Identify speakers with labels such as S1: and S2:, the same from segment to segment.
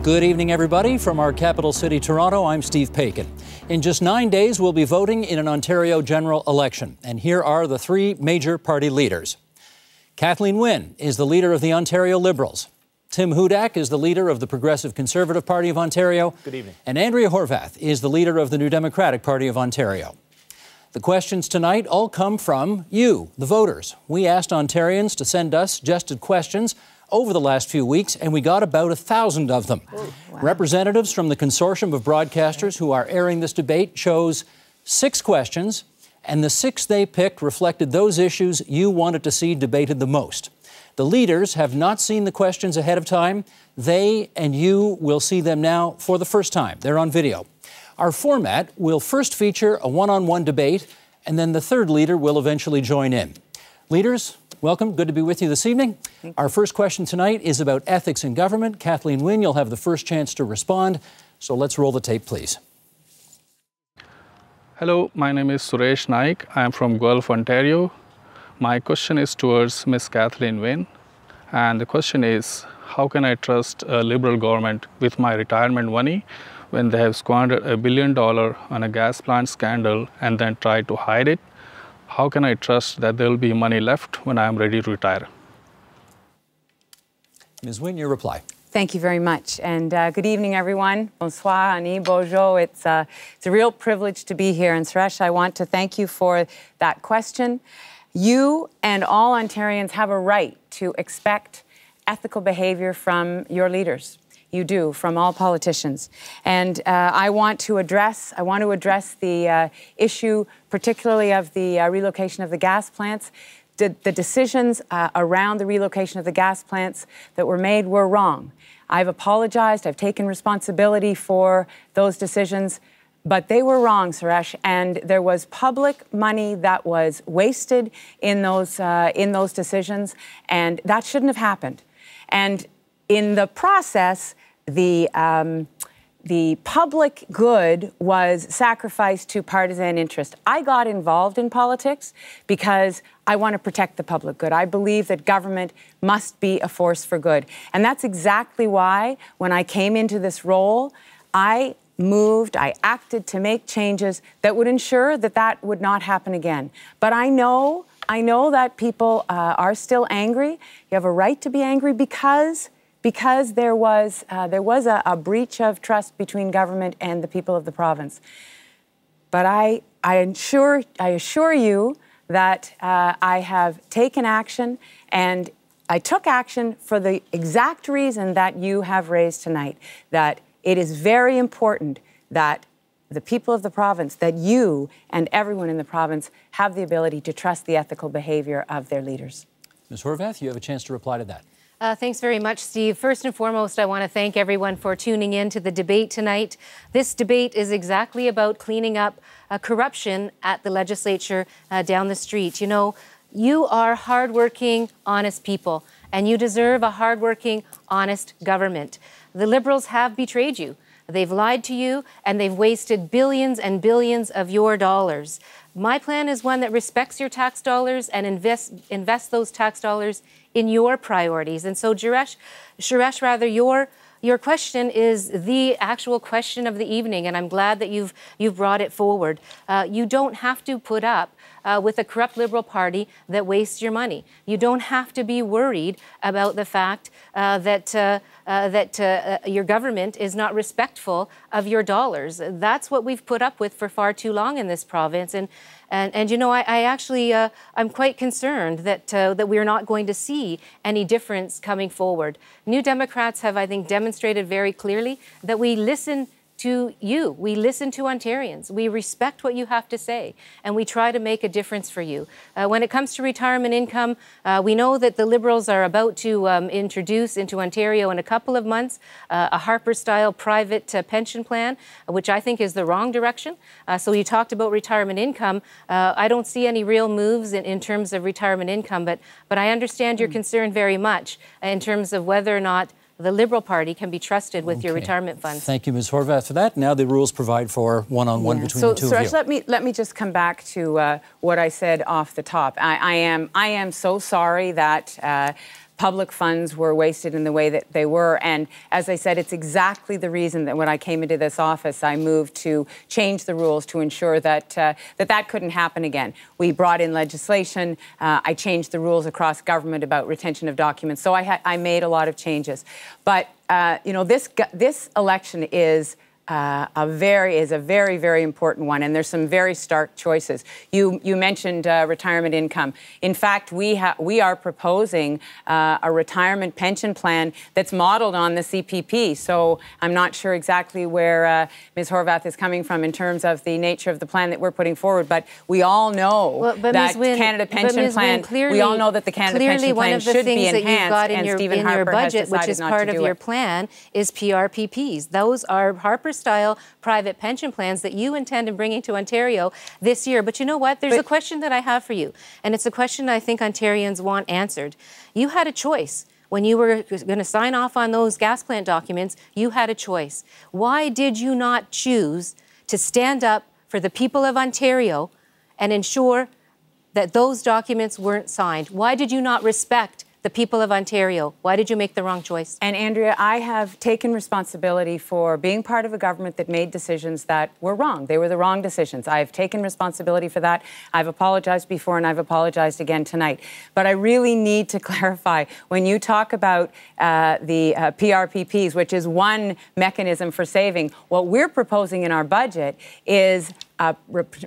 S1: Good evening, everybody. From our capital city, Toronto, I'm Steve Paikin. In just 9 days, we'll be voting in an Ontario general election. And here are the three major party leaders. Kathleen Wynne is the leader of the Ontario Liberals. Tim Hudak is the leader of the Progressive Conservative Party of Ontario.
S2: Good evening.
S1: And Andrea Horwath is the leader of the New Democratic Party of Ontario. The questions tonight all come from you, the voters. We asked Ontarians to send us suggested questions over the last few weeks, and we got about 1,000 of them. Wow. Representatives from the consortium of broadcasters who are airing this debate chose 6 questions, and the 6 they picked reflected those issues you wanted to see debated the most. The leaders have not seen the questions ahead of time. They and you will see them now for the first time. They're on video. Our format will first feature a one-on-one debate, and then the third leader will eventually join in. Leaders, welcome. Good to be with you this evening. Our first question tonight is about ethics in government. Kathleen Wynne, you'll have the first chance to respond. So let's roll the tape, please.
S3: Hello, my name is Suresh Naik. I am from Guelph, Ontario. My question is towards Ms. Kathleen Wynne. And the question is, how can I trust a Liberal government with my retirement money when they have squandered $1 billion on a gas plant scandal and then tried to hide it? How can I trust that there will be money left when I am ready to retire?
S1: Ms. Wynne, your reply.
S4: Thank you very much. And good evening, everyone. Bonsoir, Annie, bonjour. It's a real privilege to be here. And Suresh, I want to thank you for that question. You and all Ontarians have a right to expect ethical behavior from your leaders. You do, from all politicians. And I want to address the issue, particularly of the relocation of the gas plants. The decisions around the relocation of the gas plants that were made were wrong. I've apologized. I've taken responsibility for those decisions. But they were wrong, Suresh, and there was public money that was wasted in those decisions, and that shouldn't have happened. And in the process, the public good was sacrificed to partisan interest. I got involved in politics because I want to protect the public good. I believe that government must be a force for good. And that's exactly why, when I came into this role, I acted to make changes that would ensure that that would not happen again. But I know that people are still angry. You have a right to be angry because there was a breach of trust between government and the people of the province. But I assure you that I have taken action, and I took action for the exact reason that you have raised tonight, that it is very important that the people of the province, that you and everyone in the province have the ability to trust the ethical behavior of their leaders.
S1: Ms. Horwath, you have a chance to reply to that.
S5: Thanks very much, Steve. First and foremost, I want to thank everyone for tuning in to the debate tonight. This debate is exactly about cleaning up corruption at the legislature down the street. You know, you are hardworking, honest people, and you deserve a hardworking, honest government. The Liberals have betrayed you. They've lied to you, and they've wasted billions and billions of your dollars. My plan is one that respects your tax dollars and invests those tax dollars in your priorities. And so, Suresh, your question is the actual question of the evening, and I'm glad that you've brought it forward. You don't have to put up with a corrupt Liberal Party that wastes your money. You don't have to be worried about the fact that your government is not respectful of your dollars. That's what we've put up with for far too long in this province. And you know, I actually, I'm quite concerned that we're not going to see any difference coming forward. New Democrats have, I think, demonstrated very clearly that we listen to you. We listen to Ontarians. We respect what you have to say, and we try to make a difference for you. When it comes to retirement income, we know that the Liberals are about to introduce into Ontario in a couple of months a Harper-style private pension plan, which I think is the wrong direction. So you talked about retirement income. I don't see any real moves in terms of retirement income, but I understand your concern very much in terms of whether or not the Liberal Party can be trusted with your retirement funds.
S1: Thank you, Ms. Horwath, for that. Now the rules provide for one-on-one between the two of you.
S4: Let me just come back to what I said off the top. I am so sorry that public funds were wasted in the way that they were. And as I said, it's exactly the reason that when I came into this office, I moved to change the rules to ensure that that couldn't happen again. We brought in legislation. I changed the rules across government about retention of documents. So I made a lot of changes. But you know, this election is a very, very important one, and there's some very stark choices. You mentioned retirement income. In fact, we are proposing a retirement pension plan that's modeled on the CPP. So I'm not sure exactly where Ms. Horwath is coming from in terms of the nature of the plan that we're putting forward, but we all know that Canada Pension Plan. We all know that the Canada Pension Plan should be enhanced, and Stephen Harper has decided not to do it.
S5: Which is part of your plan, is PRPPs. Those are Harper-style private pension plans that you intend on bringing to Ontario this year. But you know what? There's a question that I have for you, and it's a question I think Ontarians want answered. You had a choice. When you were going to sign off on those gas plant documents, you had a choice. Why did you not choose to stand up for the people of Ontario and ensure that those documents weren't signed? Why did you not respect the people of Ontario? Why did you make the wrong choice?
S4: And Andrea, I have taken responsibility for being part of a government that made decisions that were wrong. They were the wrong decisions. I have taken responsibility for that. I've apologized before, and I've apologized again tonight. But I really need to clarify, when you talk about the PRPPs, which is one mechanism for saving, what we're proposing in our budget is a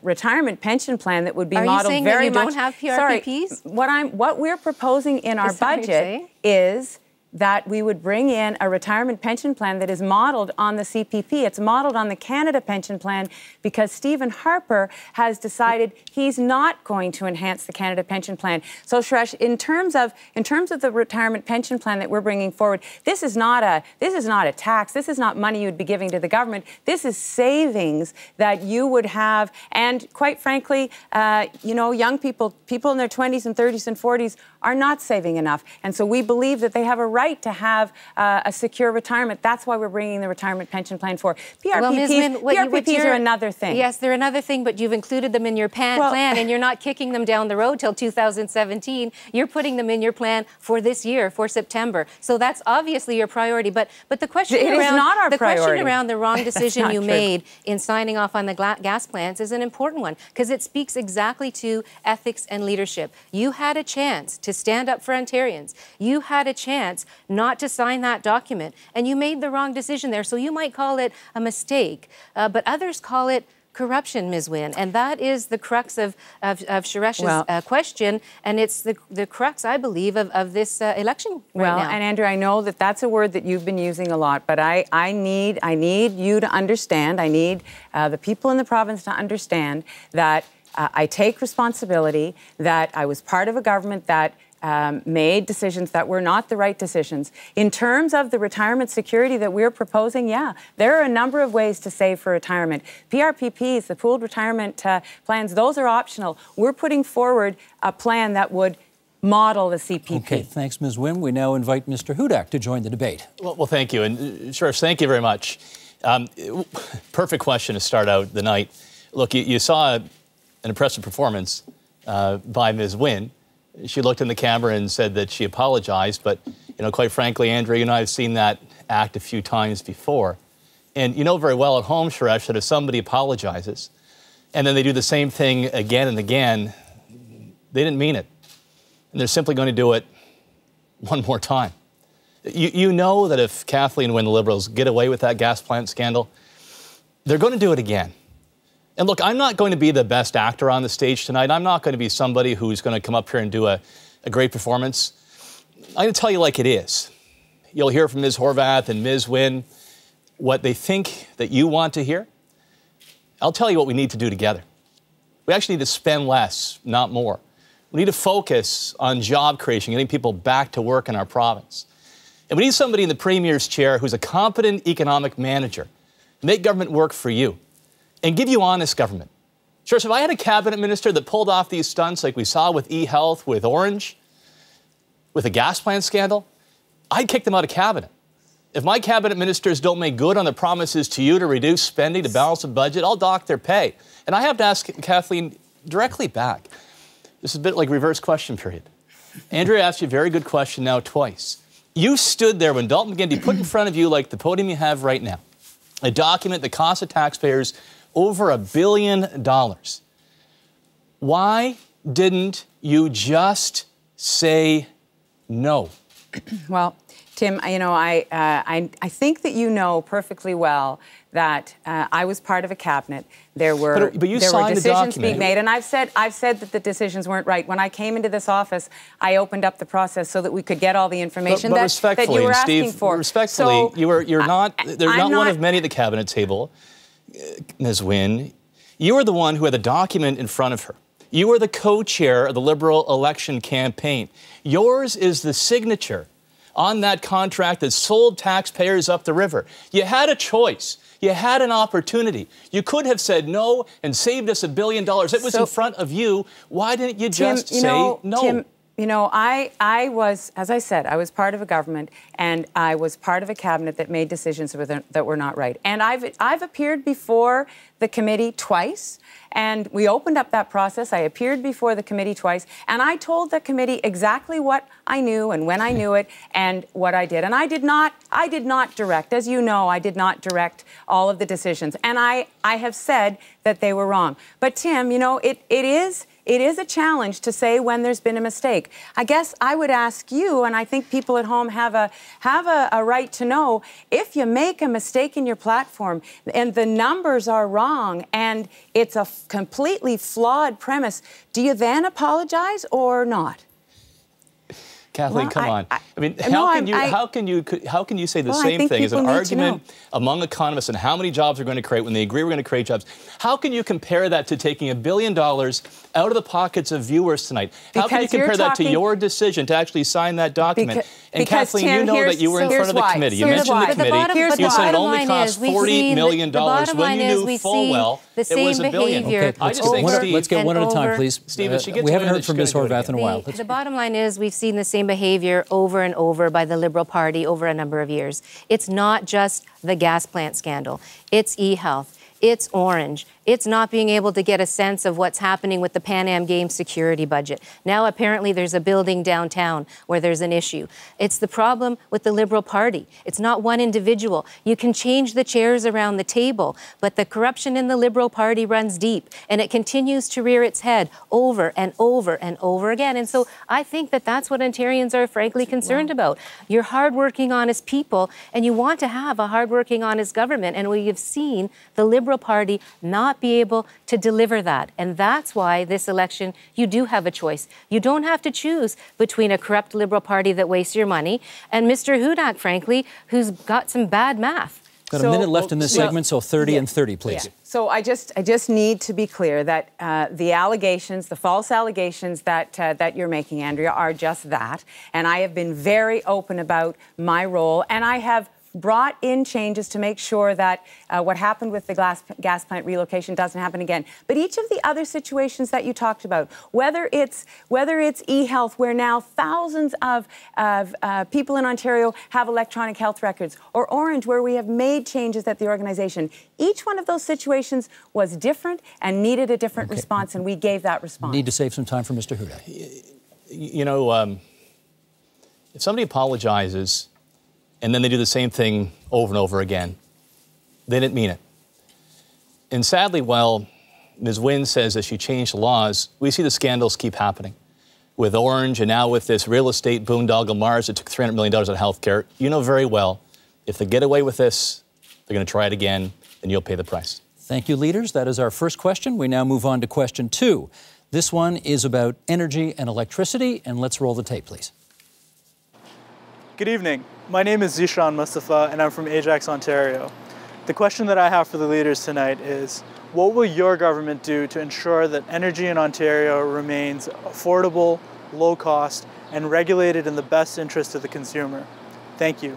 S4: retirement pension plan that would be modeled very much.
S5: Are you saying that you don't have PRPPs?
S4: Sorry, what we're proposing in our budget is that we would bring in a retirement pension plan that is modeled on the CPP. It's modeled on the Canada Pension Plan because Stephen Harper has decided he's not going to enhance the Canada Pension Plan. So, Suresh, in terms of the retirement pension plan that we're bringing forward, this is not a tax. This is not money you'd be giving to the government. This is savings that you would have, and quite frankly, you know, young people in their 20s and 30s and 40s are not saving enough, and so we believe that they have a right to have a secure retirement. That's why we're bringing the retirement pension plan for. PRPPs are another thing.
S5: Yes, they're another thing, but you've included them in your plan, and you're not kicking them down the road till 2017. You're putting them in your plan for this year, for September. So that's obviously your priority. But the question around the wrong decision you made in signing off on the gas plants is an important one, because it speaks exactly to ethics and leadership. You had a chance to stand up for Ontarians. You had a chance not to sign that document, and you made the wrong decision there. So you might call it a mistake, but others call it corruption, Ms. Wynne, and that is the crux of Suresh's question, and it's the crux, I believe, of this election right now.
S4: And Andrew, I know that that's a word that you've been using a lot, but I need you to understand, I need the people in the province to understand that I take responsibility, that I was part of a government that made decisions that were not the right decisions. In terms of the retirement security that we're proposing, yeah, there are a number of ways to save for retirement. PRPPs, the pooled retirement plans, those are optional. We're putting forward a plan that would model the CPP.
S1: Okay, thanks, Ms. Wynne. We now invite Mr. Hudak to join the debate.
S2: Well, thank you. And Suresh, thank you very much. Perfect question to start out the night. Look, you saw an impressive performance by Ms. Wynne. She looked in the camera and said that she apologized, but, you know, quite frankly, Andrea, you and I have seen that act a few times before. And you know very well at home, Suresh, that if somebody apologizes and then they do the same thing again and again, they didn't mean it. And they're simply going to do it one more time. You know that if Kathleen Wynne, the Liberals, get away with that gas plant scandal, they're going to do it again. And look, I'm not going to be the best actor on the stage tonight. I'm not going to be somebody who's going to come up here and do a great performance. I'm going to tell you like it is. You'll hear from Ms. Horwath and Ms. Wynne what they think that you want to hear. I'll tell you what we need to do together. We actually need to spend less, not more. We need to focus on job creation, getting people back to work in our province. And we need somebody in the Premier's chair who's a competent economic manager. Make government work for you. And give you honest government. Sure, so if I had a cabinet minister that pulled off these stunts like we saw with eHealth, with Orange, with the gas plant scandal, I'd kick them out of cabinet. If my cabinet ministers don't make good on the promises to you to reduce spending, to balance the budget, I'll dock their pay. And I have to ask Kathleen directly back. This is a bit like reverse question period. Andrea asked you a very good question now twice. You stood there when Dalton McGuinty put in front of you, like the podium you have right now, a document that cost the taxpayers over $1 billion. Why didn't you just say no?
S4: Well, Tim, you know, I think that you know perfectly well that I was part of a cabinet. There were decisions being made, and I've said that the decisions weren't right. When I came into this office, I opened up the process so that we could get all the information
S2: but
S4: that you were asking
S2: Steve,
S4: for.
S2: Respectfully,
S4: so,
S2: you're not one of many at the cabinet table, Ms. Wynne. You were the one who had the document in front of her. You were the co-chair of the Liberal election campaign. Yours is the signature on that contract that sold taxpayers up the river. You had a choice. You had an opportunity. You could have said no and saved us $1 billion. It was in front of you. Why didn't you just say no?
S4: Tim, you know, I was, as I said, I was part of a government, and I was part of a cabinet that made decisions that were not right. And I've appeared before the committee twice, and we opened up that process. I appeared before the committee twice, and I told the committee exactly what I knew and when I knew it and what I did. And I did not direct, as you know, I did not direct all of the decisions. And I have said that they were wrong. But Tim, you know, it is a challenge to say when there's been a mistake. I guess I would ask you, and I think people at home have a right to know, if you make a mistake in your platform and the numbers are wrong and it's a completely flawed premise, do you then apologize or not?
S2: Kathleen, come on. I mean, how can you say the same thing as an argument among economists and how many jobs we're going to create when they agree we're going to create jobs? How can you compare that to taking $1 billion out of the pockets of viewers tonight? How can you compare that to your decision to actually sign that document? And Kathleen,
S4: Tim,
S2: you know that you were in front of the committee. You mentioned the committee. You said it only cost $40 million when you knew full well it was $1 billion.
S1: Okay, let's get one at a time, please.
S2: Steve,
S1: we haven't heard from Ms. Horvath in a while.
S5: The bottom line is we've seen the same behavior over and over by the Liberal Party over a number of years. It's not just the gas plant scandal. It's eHealth. It's Orange. It's not being able to get a sense of what's happening with the Pan Am Games security budget. Now, apparently, there's a building downtown where there's an issue. It's the problem with the Liberal Party. It's not one individual. You can change the chairs around the table, but the corruption in the Liberal Party runs deep, and it continues to rear its head over and over and over again. And so I think that that's what Ontarians are frankly concerned about. You're hardworking, honest people, and you want to have a hardworking, honest government, and we have seen the Liberal Party not be able to deliver that. And that's why this election, you do have a choice. You don't have to choose between a corrupt Liberal Party that wastes your money and Mr. Hudak, frankly, who's got some bad math.
S1: Got a minute left in this segment, so 30 and 30, please.
S4: Yeah. So I just need to be clear that the allegations, the false allegations that you're making, Andrea, are just that. And I have been very open about my role, and I have brought in changes to make sure that what happened with the gas plant relocation doesn't happen again. But each of the other situations that you talked about, whether it's eHealth, where now thousands of people in Ontario have electronic health records, or Orange, where we have made changes at the organization, each one of those situations was different and needed a different response, and we gave that response.
S1: Need to save some time for Mr. Hudak.
S2: You know, if somebody apologizes and then they do the same thing over and over again, they didn't mean it. And sadly, while Ms. Wynne says that she changed the laws, we see the scandals keep happening. With Orange and now with this real estate boondoggle Mars that took $300 million out of health care, you know very well, if they get away with this, they're going to try it again, and you'll pay the price.
S1: Thank you, leaders. That is our first question. We now move on to question 2. This one is about energy and electricity, and let's roll the tape, please.
S6: Good evening. My name is Zishan Mustafa, and I'm from Ajax, Ontario. The question that I have for the leaders tonight is, what will your government do to ensure that energy in Ontario remains affordable, low cost, and regulated in the best interest of the consumer? Thank you.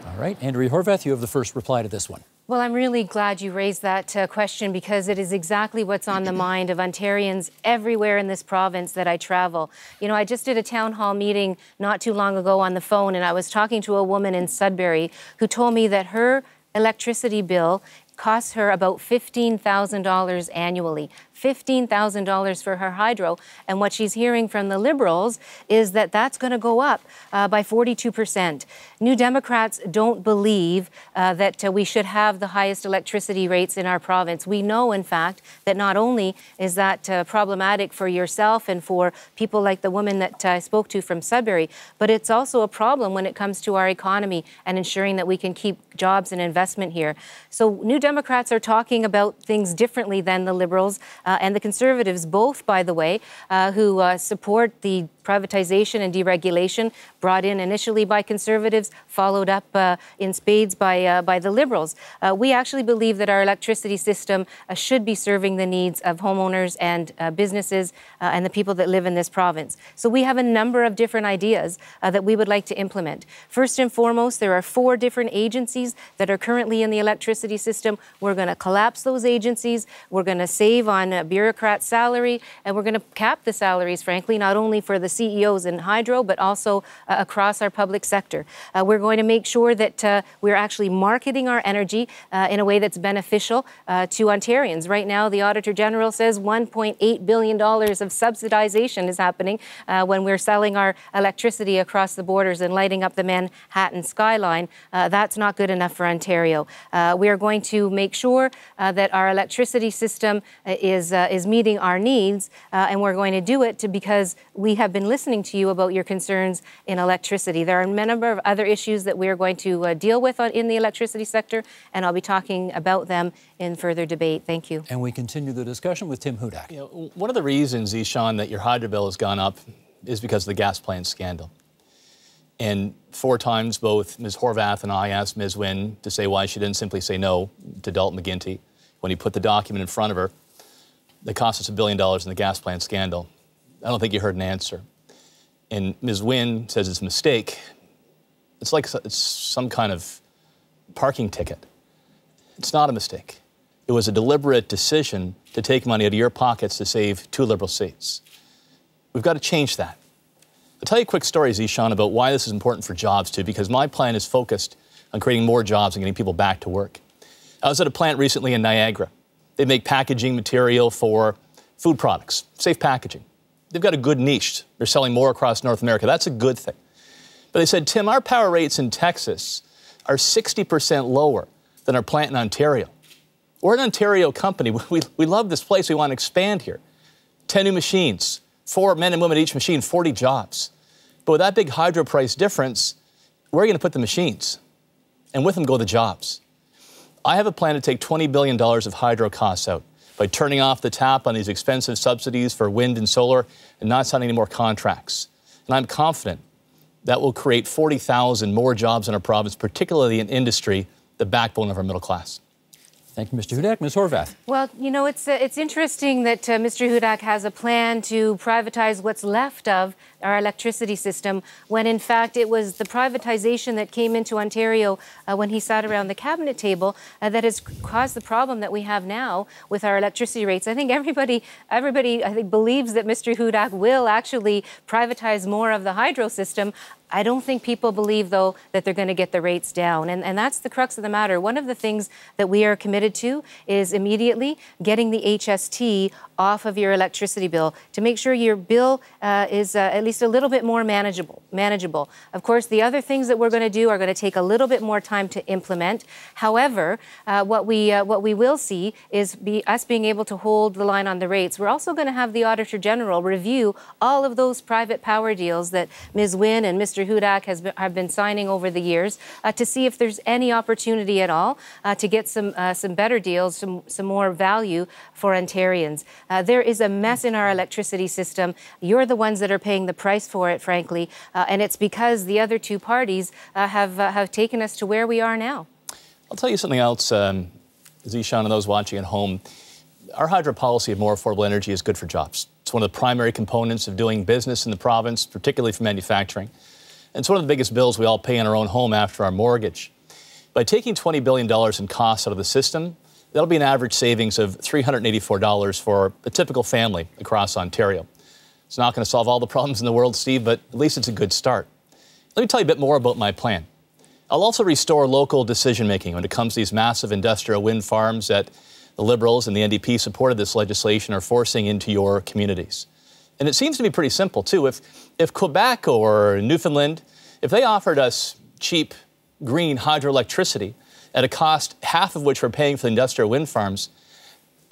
S1: All right, Andrea Horvath, you have the first reply to this one.
S5: Well, I'm really glad you raised that question, because it is exactly what's on the mind of Ontarians everywhere in this province that I travel. You know, I just did a town hall meeting not too long ago on the phone, and I was talking to a woman in Sudbury who told me that her electricity bill costs her about $15,000 annually. $15,000 for her hydro. And what she's hearing from the Liberals is that that's going to go up by 42%. New Democrats don't believe that we should have the highest electricity rates in our province. We know, in fact, that not only is that problematic for yourself and for people like the woman that I spoke to from Sudbury, but it's also a problem when it comes to our economy and ensuring that we can keep jobs and investment here. So New Democrats are talking about things differently than the Liberals and the Conservatives, both, by the way, who support the privatization and deregulation brought in initially by Conservatives, followed up in spades by the Liberals. We actually believe that our electricity system should be serving the needs of homeowners and businesses and the people that live in this province. So we have a number of different ideas that we would like to implement. First and foremost, there are 4 different agencies that are currently in the electricity system. We're going to collapse those agencies. We're going to save on bureaucrats' salary, and we're going to cap the salaries, frankly, not only for the CEOs in hydro, but also across our public sector. We're going to make sure that we're actually marketing our energy in a way that's beneficial to Ontarians. Right now, the Auditor General says $1.8 billion of subsidization is happening when we're selling our electricity across the borders and lighting up the Manhattan skyline. That's not good enough for Ontario. We are going to make sure that our electricity system is meeting our needs, and we're going to do it because we have been listening to you about your concerns in electricity. There are a number of other issues that we are going to deal with in the electricity sector, and I'll be talking about them in further debate. Thank you.
S1: And we continue the discussion with Tim Hudak.
S2: You know, one of the reasons, Ishan, that your hydro bill has gone up is because of the gas plant scandal. And 4 times, both Ms. Horwath and I asked Ms. Wynne to say why she didn't simply say no to Dalton McGuinty when he put the document in front of her that cost us $1 billion in the gas plant scandal. I don't think you heard an answer. And Ms. Wynne says it's a mistake. It's like it's some kind of parking ticket. It's not a mistake. It was a deliberate decision to take money out of your pockets to save 2 Liberal seats. We've got to change that. I'll tell you a quick story, Zishan, about why this is important for jobs, too, because my plan is focused on creating more jobs and getting people back to work. I was at a plant recently in Niagara. They make packaging material for food products, safe packaging. They've got a good niche. They're selling more across North America. That's a good thing. But they said, Tim, our power rates in Texas are 60% lower than our plant in Ontario. We're an Ontario company. We love this place. We want to expand here. 10 new machines, 4 men and women at each machine, 40 jobs. But with that big hydro price difference, where are you going to put the machines? And with them go the jobs. I have a plan to take $20 billion of hydro costs out by turning off the tap on these expensive subsidies for wind and solar and not signing any more contracts. And I'm confident that will create 40,000 more jobs in our province, particularly in industry, the backbone of our middle class.
S1: Thank you, Mr. Hudak. Ms. Horwath.
S5: Well, you know, it's interesting that Mr. Hudak has a plan to privatize what's left of our electricity system, when in fact it was the privatization that came into Ontario when he sat around the cabinet table that has caused the problem that we have now with our electricity rates. I think everybody I think believes that Mr. Hudak will actually privatize more of the hydro system. I don't think people believe, though, that they're going to get the rates down. And that's the crux of the matter. One of the things that we are committed to is immediately getting the HST off of your electricity bill to make sure your bill is at least a little bit more manageable. Of course, the other things that we're going to do are going to take a little bit more time to implement. However, what we will see is us being able to hold the line on the rates. We're also going to have the Auditor General review all of those private power deals that Ms. Wynne and Mr. Hudak have been signing over the years to see if there's any opportunity at all to get some better deals, some more value for Ontarians. There is a mess in our electricity system. You're the ones that are paying the price for it, frankly, and it's because the other 2 parties have taken us to where we are now.
S2: I'll tell you something else, Zishan and those watching at home. Our hydro policy of more affordable energy is good for jobs. It's one of the primary components of doing business in the province, particularly for manufacturing. And it's one of the biggest bills we all pay in our own home after our mortgage. By taking $20 billion in costs out of the system, that'll be an average savings of $384 for a typical family across Ontario. It's not going to solve all the problems in the world, Steve, but at least it's a good start. Let me tell you a bit more about my plan. I'll also restore local decision-making when it comes to these massive industrial wind farms that the Liberals and the NDP supported this legislation are forcing into your communities. And it seems to be pretty simple, too. If Quebec or Newfoundland, if they offered us cheap, green hydroelectricity at a cost half of which we're paying for the industrial wind farms,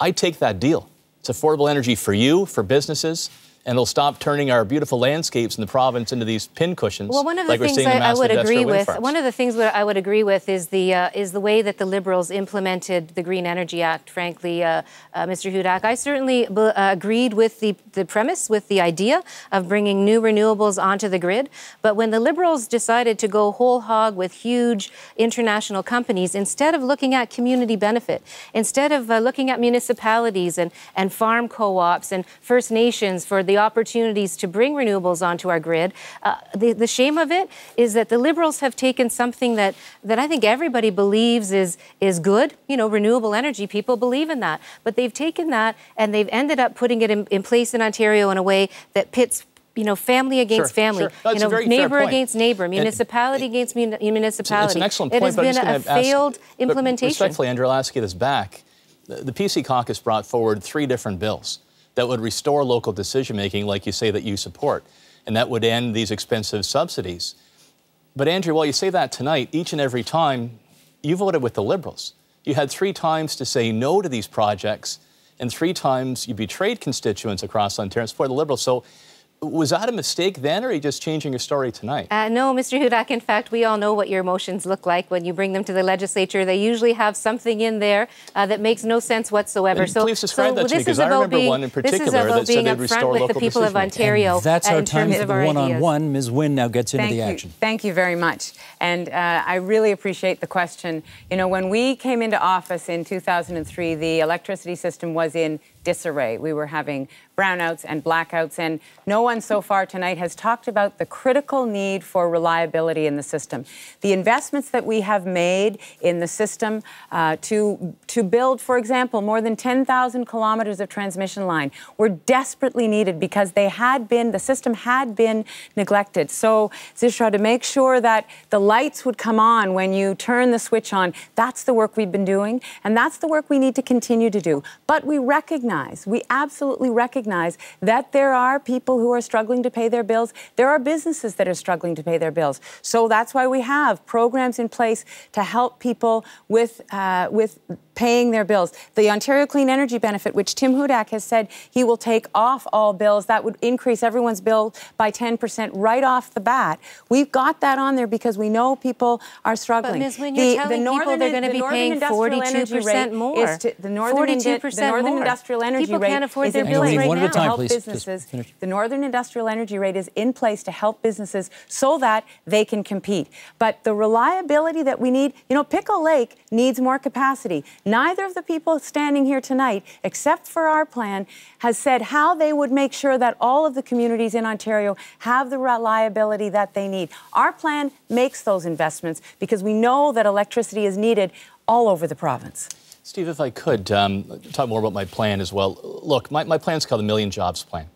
S2: I'd take that deal. It's affordable energy for you, for businesses, and it'll stop turning our beautiful landscapes in the province into these pincushions.
S5: Well, one of the
S2: like
S5: things I would agree with, one of the things that I would agree with is the way that the Liberals implemented the Green Energy Act. Frankly, Mr. Hudak, I certainly agreed with the premise, with the idea of bringing new renewables onto the grid. But when the Liberals decided to go whole hog with huge international companies, instead of looking at community benefit, instead of looking at municipalities and farm co-ops and First Nations for the opportunities to bring renewables onto our grid. The shame of it is that the Liberals have taken something that I think everybody believes is good. You know, renewable energy, people believe in that. But they've taken that and they've ended up putting it in place in Ontario in a way that pits family against family, neighbor against neighbor, municipality against municipality.
S2: It's an excellent point.
S5: It has been a failed implementation.
S2: Respectfully, Andrew, I'll ask you this back. The PC caucus brought forward 3 different bills that would restore local decision-making, like you say, that you support, and that would end these expensive subsidies. But Andrew, while you say that tonight, each and every time, you voted with the Liberals. You had 3 times to say no to these projects, and 3 times you betrayed constituents across Ontario and supported the Liberals. So was that a mistake then, or are you just changing your story tonight?
S5: No, Mr. Hudak. In fact, we all know what your motions look like when you bring them to the legislature. They usually have something in there that makes no sense whatsoever.
S2: And please describe that to me, because I remember one in particular that said they'd restore local
S5: with the people of Ontario.
S1: And that's our time for the one-on-one. Ms. Wynne now gets into the action.
S4: Thank you very much. And I really appreciate the question. You know, when we came into office in 2003, the electricity system was in disarray. We were having brownouts and blackouts, and no one so far tonight has talked about the critical need for reliability in the system. The investments that we have made in the system to build, for example, more than 10,000 kilometers of transmission line were desperately needed because the system had been neglected. So, Zishra, to make sure that the lights would come on when you turn the switch on, that's the work we've been doing, and that's the work we need to continue to do. But we absolutely recognize that there are people who are struggling to pay their bills. There are businesses that are struggling to pay their bills. So that's why we have programs in place to help people with paying their bills. The Ontario Clean Energy Benefit, which Tim Hudak has said he will take off all bills, that would increase everyone's bill by 10% right off the bat. We've got that on there because we know people are struggling.
S5: But Ms. Wynne, you're telling people they're going to be paying 42% more.
S4: The Northern Industrial Energy
S5: people
S4: rate
S5: can't afford
S4: is
S5: their
S4: in
S5: bills
S4: place
S5: right now.
S4: to help businesses. The Northern Industrial Energy rate is in place to help businesses so that they can compete. But the reliability that we need, Pickle Lake needs more capacity. Neither of the people standing here tonight, except for our plan, has said how they would make sure that all of the communities in Ontario have the reliability that they need. Our plan makes those investments because we know that electricity is needed all over the province.
S2: Steve, if I could talk more about my plan as well. Look, my plan is called the Million Jobs Plan.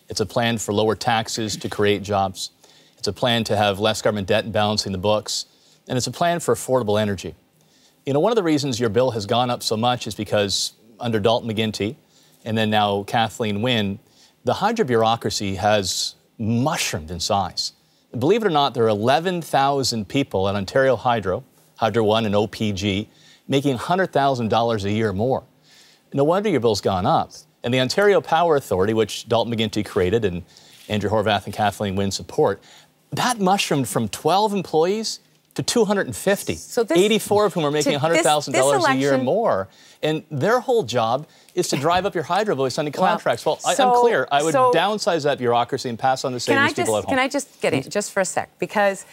S2: It's a plan for lower taxes to create jobs. It's a plan to have less government debt and balancing the books. And it's a plan for affordable energy. One of the reasons your bill has gone up so much is because under Dalton McGuinty and then now Kathleen Wynne, the hydro bureaucracy has mushroomed in size. Believe it or not, there are 11,000 people at Ontario Hydro, Hydro One and OPG, making $100,000 a year more. No wonder your bill's gone up. And the Ontario Power Authority, which Dalton McGuinty created and Andrew Horwath and Kathleen Wynne support, that mushroomed from 12 employees to 250, 84 of whom are making $100,000 a year more. And their whole job is to drive up your hydro bill signing contracts. Well, I'm clear. I would downsize that bureaucry and pass on the savings to people at home.
S4: Can I just get in just for a sec? Because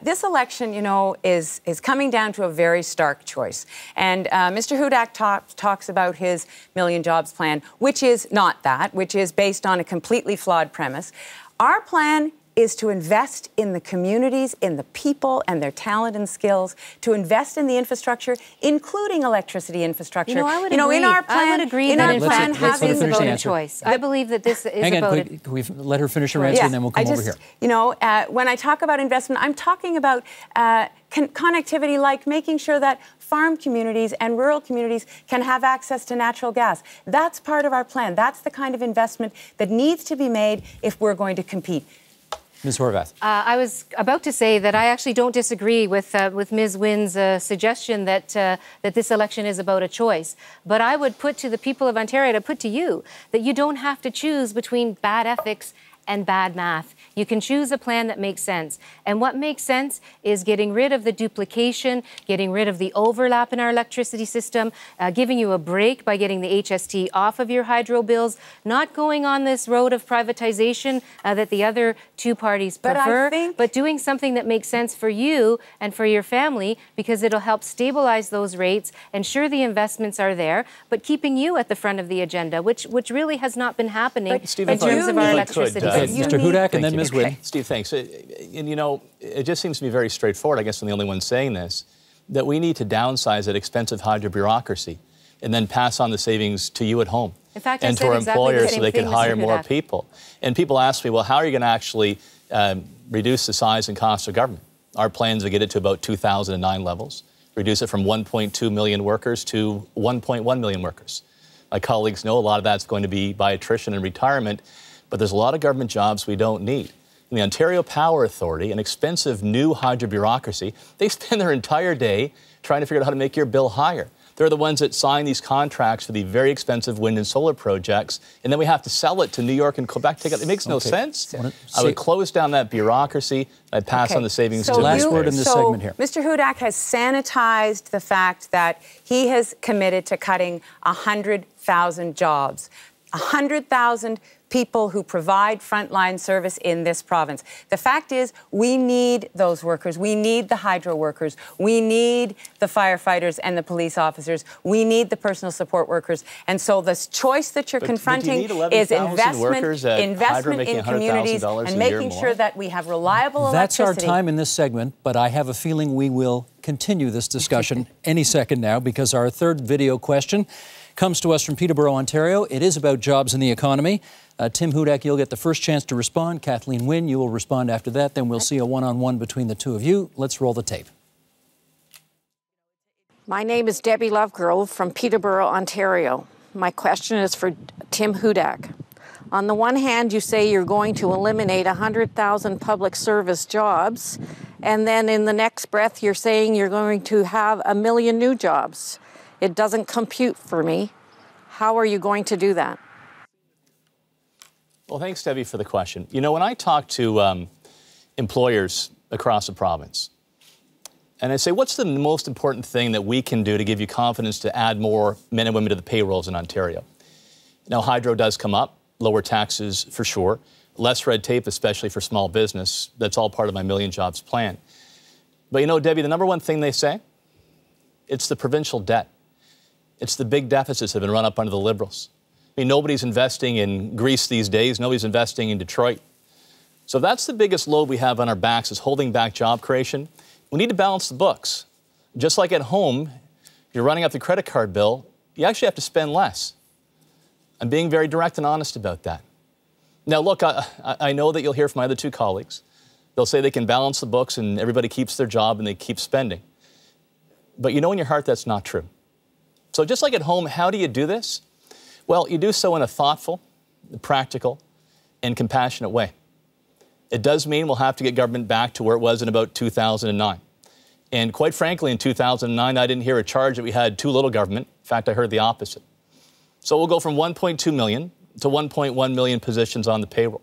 S4: this election, is coming down to a very stark choice. And Mr. Hudak talks about his Million Jobs Plan, which is not that, which is based on a completely flawed premise. Our plan is to invest in the communities, in the people and their talent and skills, to invest in the infrastructure, including electricity infrastructure.
S5: You know, I would agree.
S4: In our plan,
S5: I would agree
S4: in our
S5: that
S4: plan,
S1: let's let her
S5: is
S1: finish
S5: about
S1: the
S5: a
S1: answer.
S5: choice. I believe that this is
S1: Hang on,
S5: about
S1: can we let her finish her answer and then we'll come over here.
S4: When I talk about investment, I'm talking about connectivity, like making sure that farm communities and rural communities can have access to natural gas. That's part of our plan. That's the kind of investment that needs to be made if we're going to compete.
S1: Ms. Horvath.
S5: I was about to say that I actually don't disagree with Ms. Wynn's suggestion that that this election is about a choice. But I would put to the people of Ontario, to put to you, that you don't have to choose between bad ethics and bad math. You can choose a plan that makes sense. And what makes sense is getting rid of the duplication, getting rid of the overlap in our electricity system, giving you a break by getting the HST off of your hydro bills, not going on this road of privatization that the other two parties prefer, but doing something that makes sense for you and for your family, because it'll help stabilize those rates, ensure the investments are there, but keeping you at the front of the agenda, which really has not been happening in terms of our electricity system.
S1: Mr. Hudak and then Ms. Wynne.
S2: Steve, thanks. And you know, it just seems to be very straightforward. I guess I'm the only one saying this, that we need to downsize that expensive hydro bureaucracy and then pass on the savings to you at home.
S5: In fact,
S2: and to our employers so they can hire more people. And people ask me, well, how are you going to actually reduce the size and cost of government? Our plans are to get it to about 2009 levels, reduce it from 1.2 million workers to 1.1 million workers. My colleagues know a lot of that's going to be by attrition and retirement, but there's a lot of government jobs we don't need. In the Ontario Power Authority, an expensive new hydro bureaucracy, they spend their entire day trying to figure out how to make your bill higher. They're the ones that sign these contracts for the very expensive wind and solar projects, and then we have to sell it to New York and Quebec. It makes no sense. I would close down that bureaucracy. I'd pass on the savings to
S1: last word in this segment here.
S4: Mr. Hudak has sanitized the fact that he has committed to cutting 100,000 jobs. 100,000 people who provide frontline service in this province. The fact is, we need those workers. We need the hydro workers. We need the firefighters and the police officers. We need the personal support workers. And so the choice that you're confronting is investment in communities and making sure that we have reliable electricity.
S1: That's our time in this segment, but I have a feeling we will continue this discussion any second now, because our third video question comes to us from Peterborough, Ontario. It is about jobs and the economy. Tim Hudak, you'll get the first chance to respond. Kathleen Wynne, you will respond after that. Then we'll see a one-on-one between the two of you. Let's roll the tape.
S7: My name is Debbie Lovegrove from Peterborough, Ontario. My question is for Tim Hudak. On the one hand, you say you're going to eliminate 100,000 public service jobs, and then in the next breath, you're saying you're going to have 1 million new jobs. It doesn't compute for me. How are you going to do that?
S2: Well, thanks, Debbie, for the question. You know, when I talk to employers across the province, and I say, what's the most important thing that we can do to give you confidence to add more men and women to the payrolls in Ontario? Now, hydro does come up, lower taxes for sure, less red tape, especially for small business. That's all part of my Million Jobs plan. But you know, Debbie, the number one thing they say, it's the provincial debt. It's the big deficits that have been run up under the Liberals. I mean, nobody's investing in Greece these days. Nobody's investing in Detroit. So that's the biggest load we have on our backs, is holding back job creation. We need to balance the books. Just like at home, you're running up the credit card bill, you actually have to spend less. I'm being very direct and honest about that. Now, look, I know that you'll hear from my other two colleagues. They'll say they can balance the books and everybody keeps their job and they keep spending. But you know in your heart that's not true. So just like at home, how do you do this? Well, you do so in a thoughtful, practical, and compassionate way. It does mean we'll have to get government back to where it was in about 2009. And quite frankly, in 2009, I didn't hear a charge that we had too little government. In fact, I heard the opposite. So we'll go from 1.2 million to 1.1 million positions on the payroll.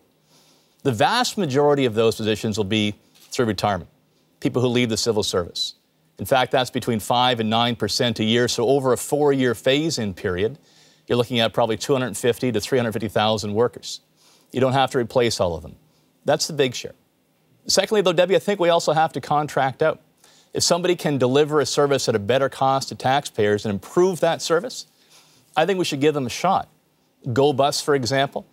S2: The vast majority of those positions will be through retirement, people who leave the civil service. In fact, that's between 5% and 9% a year. So over a 4-year phase-in period, you're looking at probably 250 to 350,000 workers. You don't have to replace all of them. That's the big share. Secondly, though, Debbie, I think we also have to contract out. If somebody can deliver a service at a better cost to taxpayers and improve that service, I think we should give them a shot. Go Bus, for example.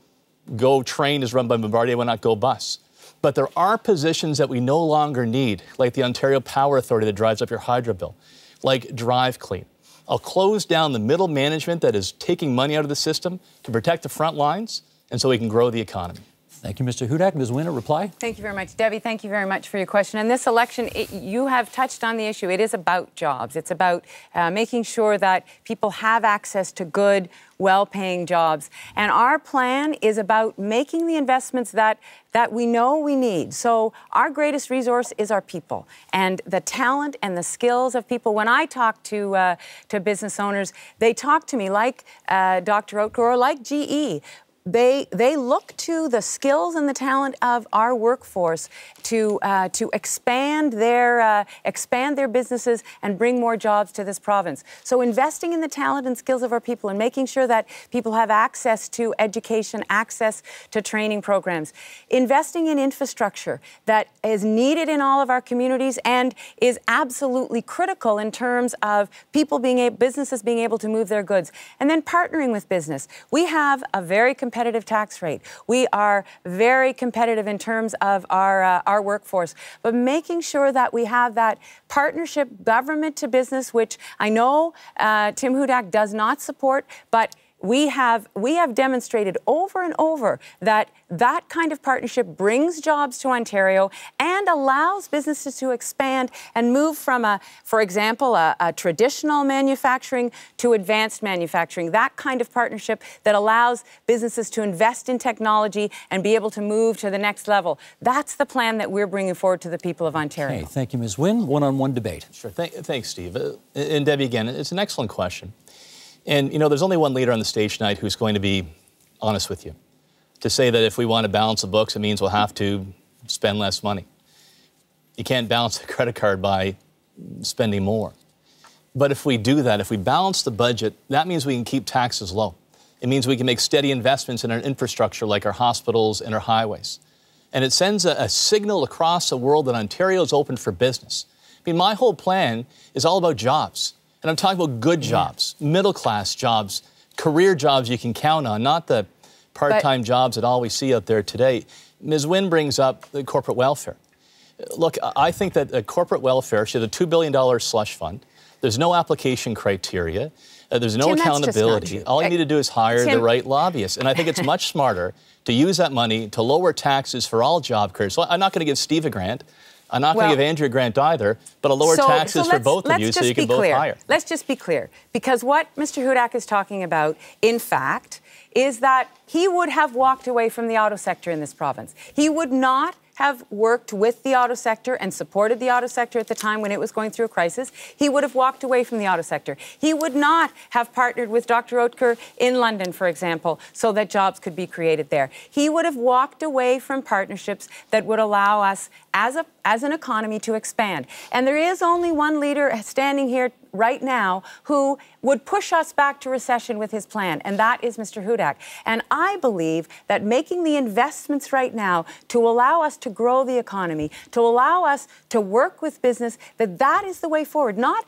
S2: Go Train is run by Bombardier, why not Go Bus? But there are positions that we no longer need, like the Ontario Power Authority that drives up your hydro bill, like Drive Clean. I'll close down the middle management that is taking money out of the system to protect the front lines, and so we can grow the economy.
S1: Thank you, Mr. Hudak. Ms. Wynne, a reply?
S4: Thank you very much. Debbie, thank you very much for your question. And this election, you have touched on the issue. It is about jobs. It's about making sure that people have access to good, well-paying jobs. And our plan is about making the investments that we know we need. So our greatest resource is our people and the talent and the skills of people. When I talk to business owners, they talk to me like Dr. Oetker or like GE. They look to the skills and the talent of our workforce to expand their businesses and bring more jobs to this province. So investing in the talent and skills of our people and making sure that people have access to education, access to training programs, investing in infrastructure that is needed in all of our communities and is absolutely critical in terms of businesses being able to move their goods, and then partnering with business. We have a very competitive tax rate. We are very competitive in terms of our workforce, but making sure that we have that partnership, government to business, which I know Tim Hudak does not support, but we have demonstrated over and over that kind of partnership brings jobs to Ontario and allows businesses to expand and move from, for example, a traditional manufacturing to advanced manufacturing. That kind of partnership that allows businesses to invest in technology and be able to move to the next level. That's the plan that we're bringing forward to the people of Ontario.
S1: Okay, thank you, Ms. Wynne. One-on-one debate.
S2: Sure. Thanks, Steve. And Debbie, again, it's an excellent question. And, you know, there's only one leader on the stage tonight who's going to be honest with you. To say that if we want to balance the books, it means we'll have to spend less money. You can't balance the credit card by spending more. But if we do that, if we balance the budget, that means we can keep taxes low. It means we can make steady investments in our infrastructure like our hospitals and our highways. And it sends a signal across the world that Ontario is open for business. I mean, my whole plan is all about jobs. And I'm talking about good jobs, middle-class jobs, career jobs you can count on, not the part-time jobs that all we see out there today. Ms. Wynne brings up the corporate welfare. Look, I think that corporate welfare should have a $2 billion slush fund. There's no application criteria. There's no accountability. All you need to do is hire the right lobbyists. And I think it's much smarter to use that money to lower taxes for all job careers. So I'm not going to give Steve a grant. I'm not going to give Andrew a grant either, but I'll lower taxes for both of you so you can both hire.
S4: Let's just be clear, because what Mr. Hudak is talking about, in fact, is that he would have walked away from the auto sector in this province. He would not have worked with the auto sector and supported the auto sector at the time when it was going through a crisis. He would have walked away from the auto sector. He would not have partnered with Dr. Oetker in London, for example, so that jobs could be created there. He would have walked away from partnerships that would allow us as an economy to expand. And there is only one leader standing here right now who would push us back to recession with his plan, and that is Mr. Hudak. And I believe that making the investments right now to allow us to grow the economy, to allow us to work with business, that is the way forward. Not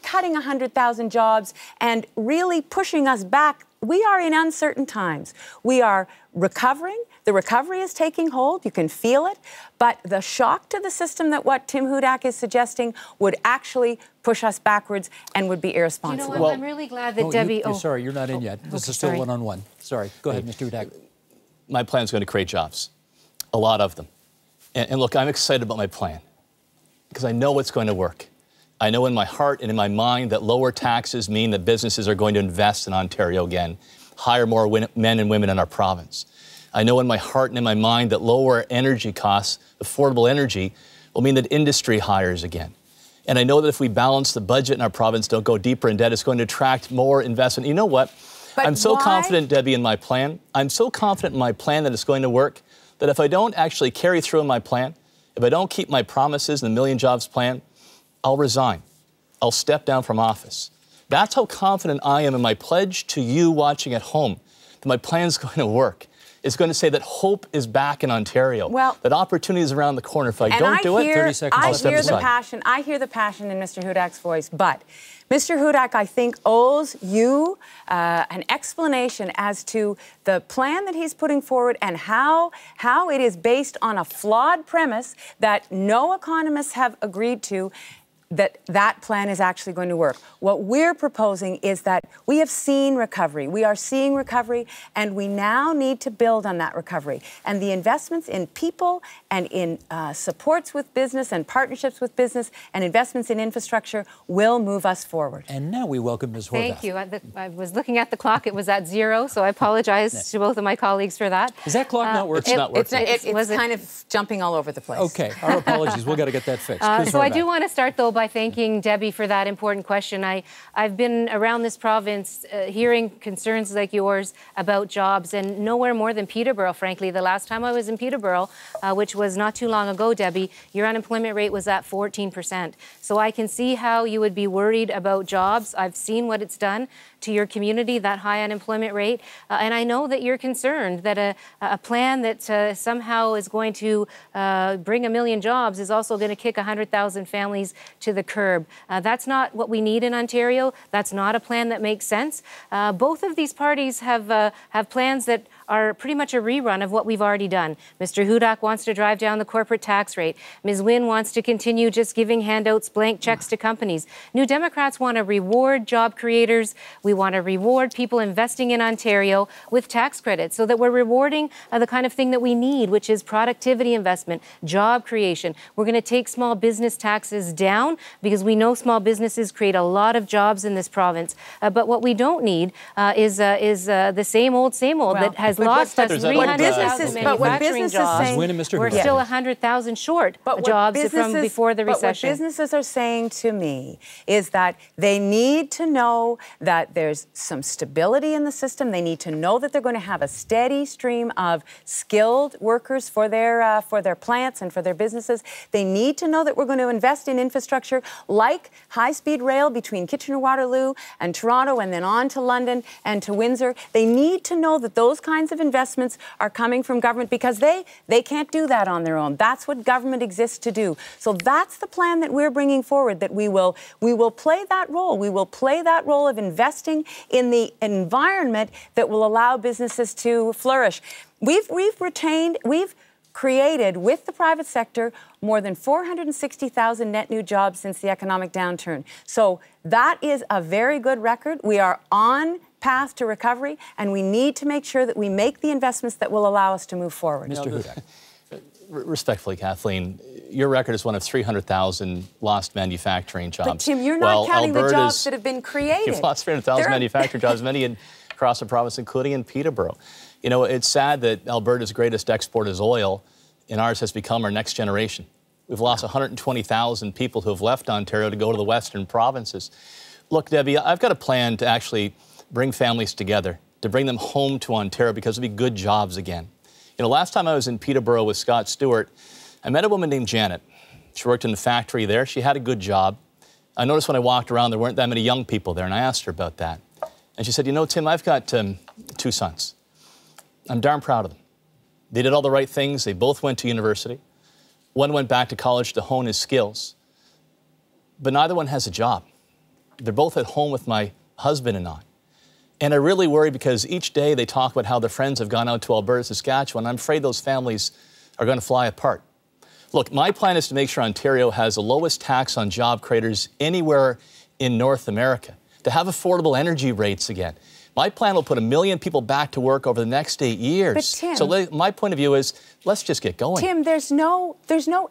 S4: cutting 100,000 jobs and really pushing us back. We are in uncertain times. We are recovering. The recovery is taking hold. You can feel it. But the shock to the system that what Tim Hudak is suggesting would actually push us backwards and would be irresponsible.
S5: You know what? I'm really glad that Debbie...
S1: Sorry, you're not in yet. This is still one-on-one. Sorry. Go ahead, Mr. Hudak.
S2: My plan is going to create jobs, a lot of them. And look, I'm excited about my plan because I know it's going to work. I know in my heart and in my mind that lower taxes mean that businesses are going to invest in Ontario again, hire more men and women in our province. I know in my heart and in my mind that lower energy costs, affordable energy, will mean that industry hires again. And I know that if we balance the budget in our province, don't go deeper in debt, it's going to attract more investment. You know what? I'm so confident, Debbie, in my plan. I'm so confident in my plan that it's going to work, that if I don't actually carry through in my plan, if I don't keep my promises in the Million Jobs plan, I'll resign. I'll step down from office. That's how confident I am in my pledge to you watching at home, that my plan's going to work. is going to say that hope is back in Ontario,
S4: well,
S2: that opportunity is around the corner. If I don't do it,
S1: 30 seconds.
S4: I hear the passion in Mr. Hudak's voice, but Mr. Hudak, I think, owes you an explanation as to the plan that he's putting forward and how it is based on a flawed premise that no economists have agreed to, that plan is actually going to work. What we're proposing is that we have seen recovery. We are seeing recovery, and we now need to build on that recovery. And the investments in people and in supports with business and partnerships with business and investments in infrastructure will move us forward.
S1: And now we welcome Ms. Horvath.
S5: Thank you. I was looking at the clock. It was at 0, so I apologize to both of my colleagues for that.
S1: Is that clock not working?
S2: It's not working.
S4: It's kind of jumping all over the place.
S1: Okay, our apologies. We've got to get that fixed.
S5: So I do want to start, though, by thanking Debbie for that important question. I've been around this province hearing concerns like yours about jobs, and nowhere more than Peterborough, frankly. The last time I was in Peterborough, which was not too long ago, Debbie, your unemployment rate was at 14%. So I can see how you would be worried about jobs. I've seen what it's done to your community, that high unemployment rate. And I know that you're concerned that a plan that somehow is going to bring 1 million jobs is also going to kick 100,000 families to the curb. That's not what we need in Ontario. That's not a plan that makes sense. Both of these parties have plans that are pretty much a rerun of what we've already done. Mr. Hudak wants to drive down the corporate tax rate. Ms. Wynne wants to continue just giving handouts, blank checks to companies. New Democrats want to reward job creators. We want to reward people investing in Ontario with tax credits so that we're rewarding the kind of thing that we need, which is productivity investment, job creation. We're going to take small business taxes down because we know small businesses create a lot of jobs in this province. But what we don't need is the same old that has lost us 300,000 manufacturing jobs. We're still 100,000 short jobs from before the recession.
S4: But what businesses are saying to me is that they need to know that there's some stability in the system. They need to know that they're going to have a steady stream of skilled workers for their plants and for their businesses. They need to know that we're going to invest in infrastructure like high-speed rail between Kitchener-Waterloo and Toronto and then on to London and to Windsor. They need to know that those kinds of investments are coming from government because they can't do that on their own. That's what government exists to do. So that's the plan that we're bringing forward, that we will play that role. We will play that role of investing in the environment that will allow businesses to flourish. We've created with the private sector more than 460,000 net new jobs since the economic downturn. So that is a very good record. We are on path to recovery, and we need to make sure that we make the investments that will allow us to move forward.
S1: Mr. Hudak.
S2: Respectfully, Kathleen, your record is one of 300,000 lost manufacturing jobs.
S4: But Tim, you're not counting the jobs that have been created.
S2: You've lost 300,000 manufacturing jobs, many across the province, including in Peterborough. You know, it's sad that Alberta's greatest export is oil, and ours has become our next generation. We've lost 120,000 people who have left Ontario to go to the western provinces. Look, Debbie, I've got a plan to actually bring families together, to bring them home to Ontario because it'll be good jobs again. You know, last time I was in Peterborough with Scott Stewart, I met a woman named Janet. She worked in the factory there. She had a good job. I noticed when I walked around there weren't that many young people there, and I asked her about that. And she said, you know, Tim, I've got 2 sons. I'm darn proud of them. They did all the right things. They both went to university. One went back to college to hone his skills. But neither one has a job. They're both at home with my husband and I. And I really worry because each day they talk about how their friends have gone out to Alberta, Saskatchewan. I'm afraid those families are going to fly apart. Look, my plan is to make sure Ontario has the lowest tax on job creators anywhere in North America, to have affordable energy rates again. My plan will put 1 million people back to work over the next 8 years.
S4: But Tim,
S2: so my point of view is, let's just get going.
S4: Tim, there's no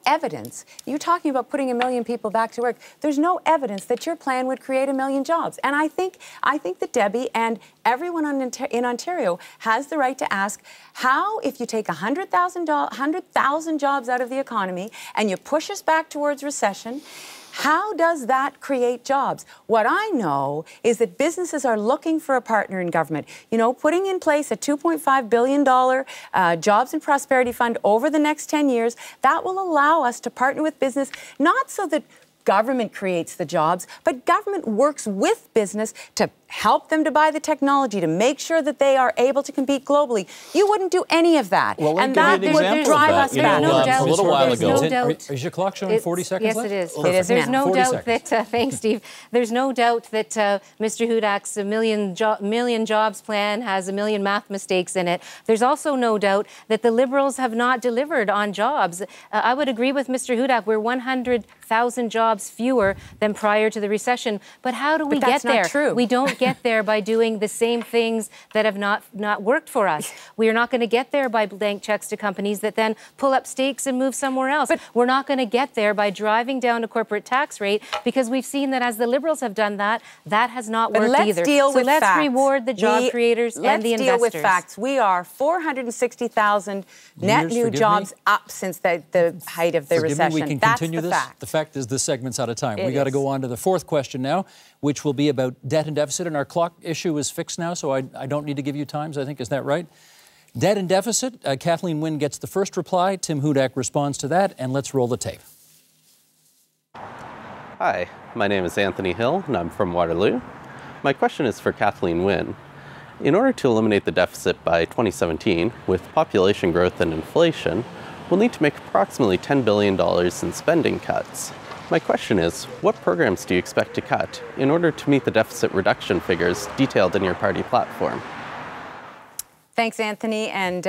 S4: evidence. You're talking about putting 1 million people back to work. There's no evidence that your plan would create 1 million jobs. And I think that Debbie and everyone in Ontario has the right to ask how, if you take 100,000 jobs out of the economy and you push us back towards recession, how does that create jobs? What I know is that businesses are looking for a partner in government. You know, putting in place a $2.5 billion Jobs and Prosperity Fund over the next 10 years, that will allow us to partner with business, not so that government creates the jobs, but government works with business to help them to buy the technology, to make sure that they are able to compete globally. You wouldn't do any of that.
S2: Well,
S4: and that would drive us back.
S2: A little while ago.
S1: Is your clock showing 40 seconds left?
S5: Yes, it is.
S4: It is
S5: There's
S4: now.
S5: no doubt that, thanks, Steve. There's no doubt that Mr. Hudak's million jobs plan has a million math mistakes in it. There's also no doubt that the Liberals have not delivered on jobs. I would agree with Mr. Hudak. We're 100,000 jobs fewer than prior to the recession. But how do we get there?
S4: Not true.
S5: We don't get there by doing the same things that have not worked for us. We are not going to get there by blank checks to companies that then pull up stakes and move somewhere else. But we're not going to get there by driving down a corporate tax rate, because we've seen that as the Liberals have done that, that has not worked either.
S4: Deal
S5: so
S4: with
S5: let's
S4: facts.
S5: reward the job creators and the investors.
S4: Let's deal with facts. We are 460,000 net new jobs up since the height of the recession.
S1: We can continue this. The fact is, this segment's out of time. We got to go on to the fourth question now, which will be about debt and deficit. And our clock issue is fixed now, so I don't need to give you times, I think. Is that right? Debt and deficit. Kathleen Wynne gets the first reply. Tim Hudak responds to that, and let's roll the tape.
S8: Hi, my name is Anthony Hill, and I'm from Waterloo. My question is for Kathleen Wynne. In order to eliminate the deficit by 2017, with population growth and inflation, we'll need to make approximately $10 billion in spending cuts. My question is, what programs do you expect to cut in order to meet the deficit reduction figures detailed in your party platform?
S4: Thanks, Anthony, and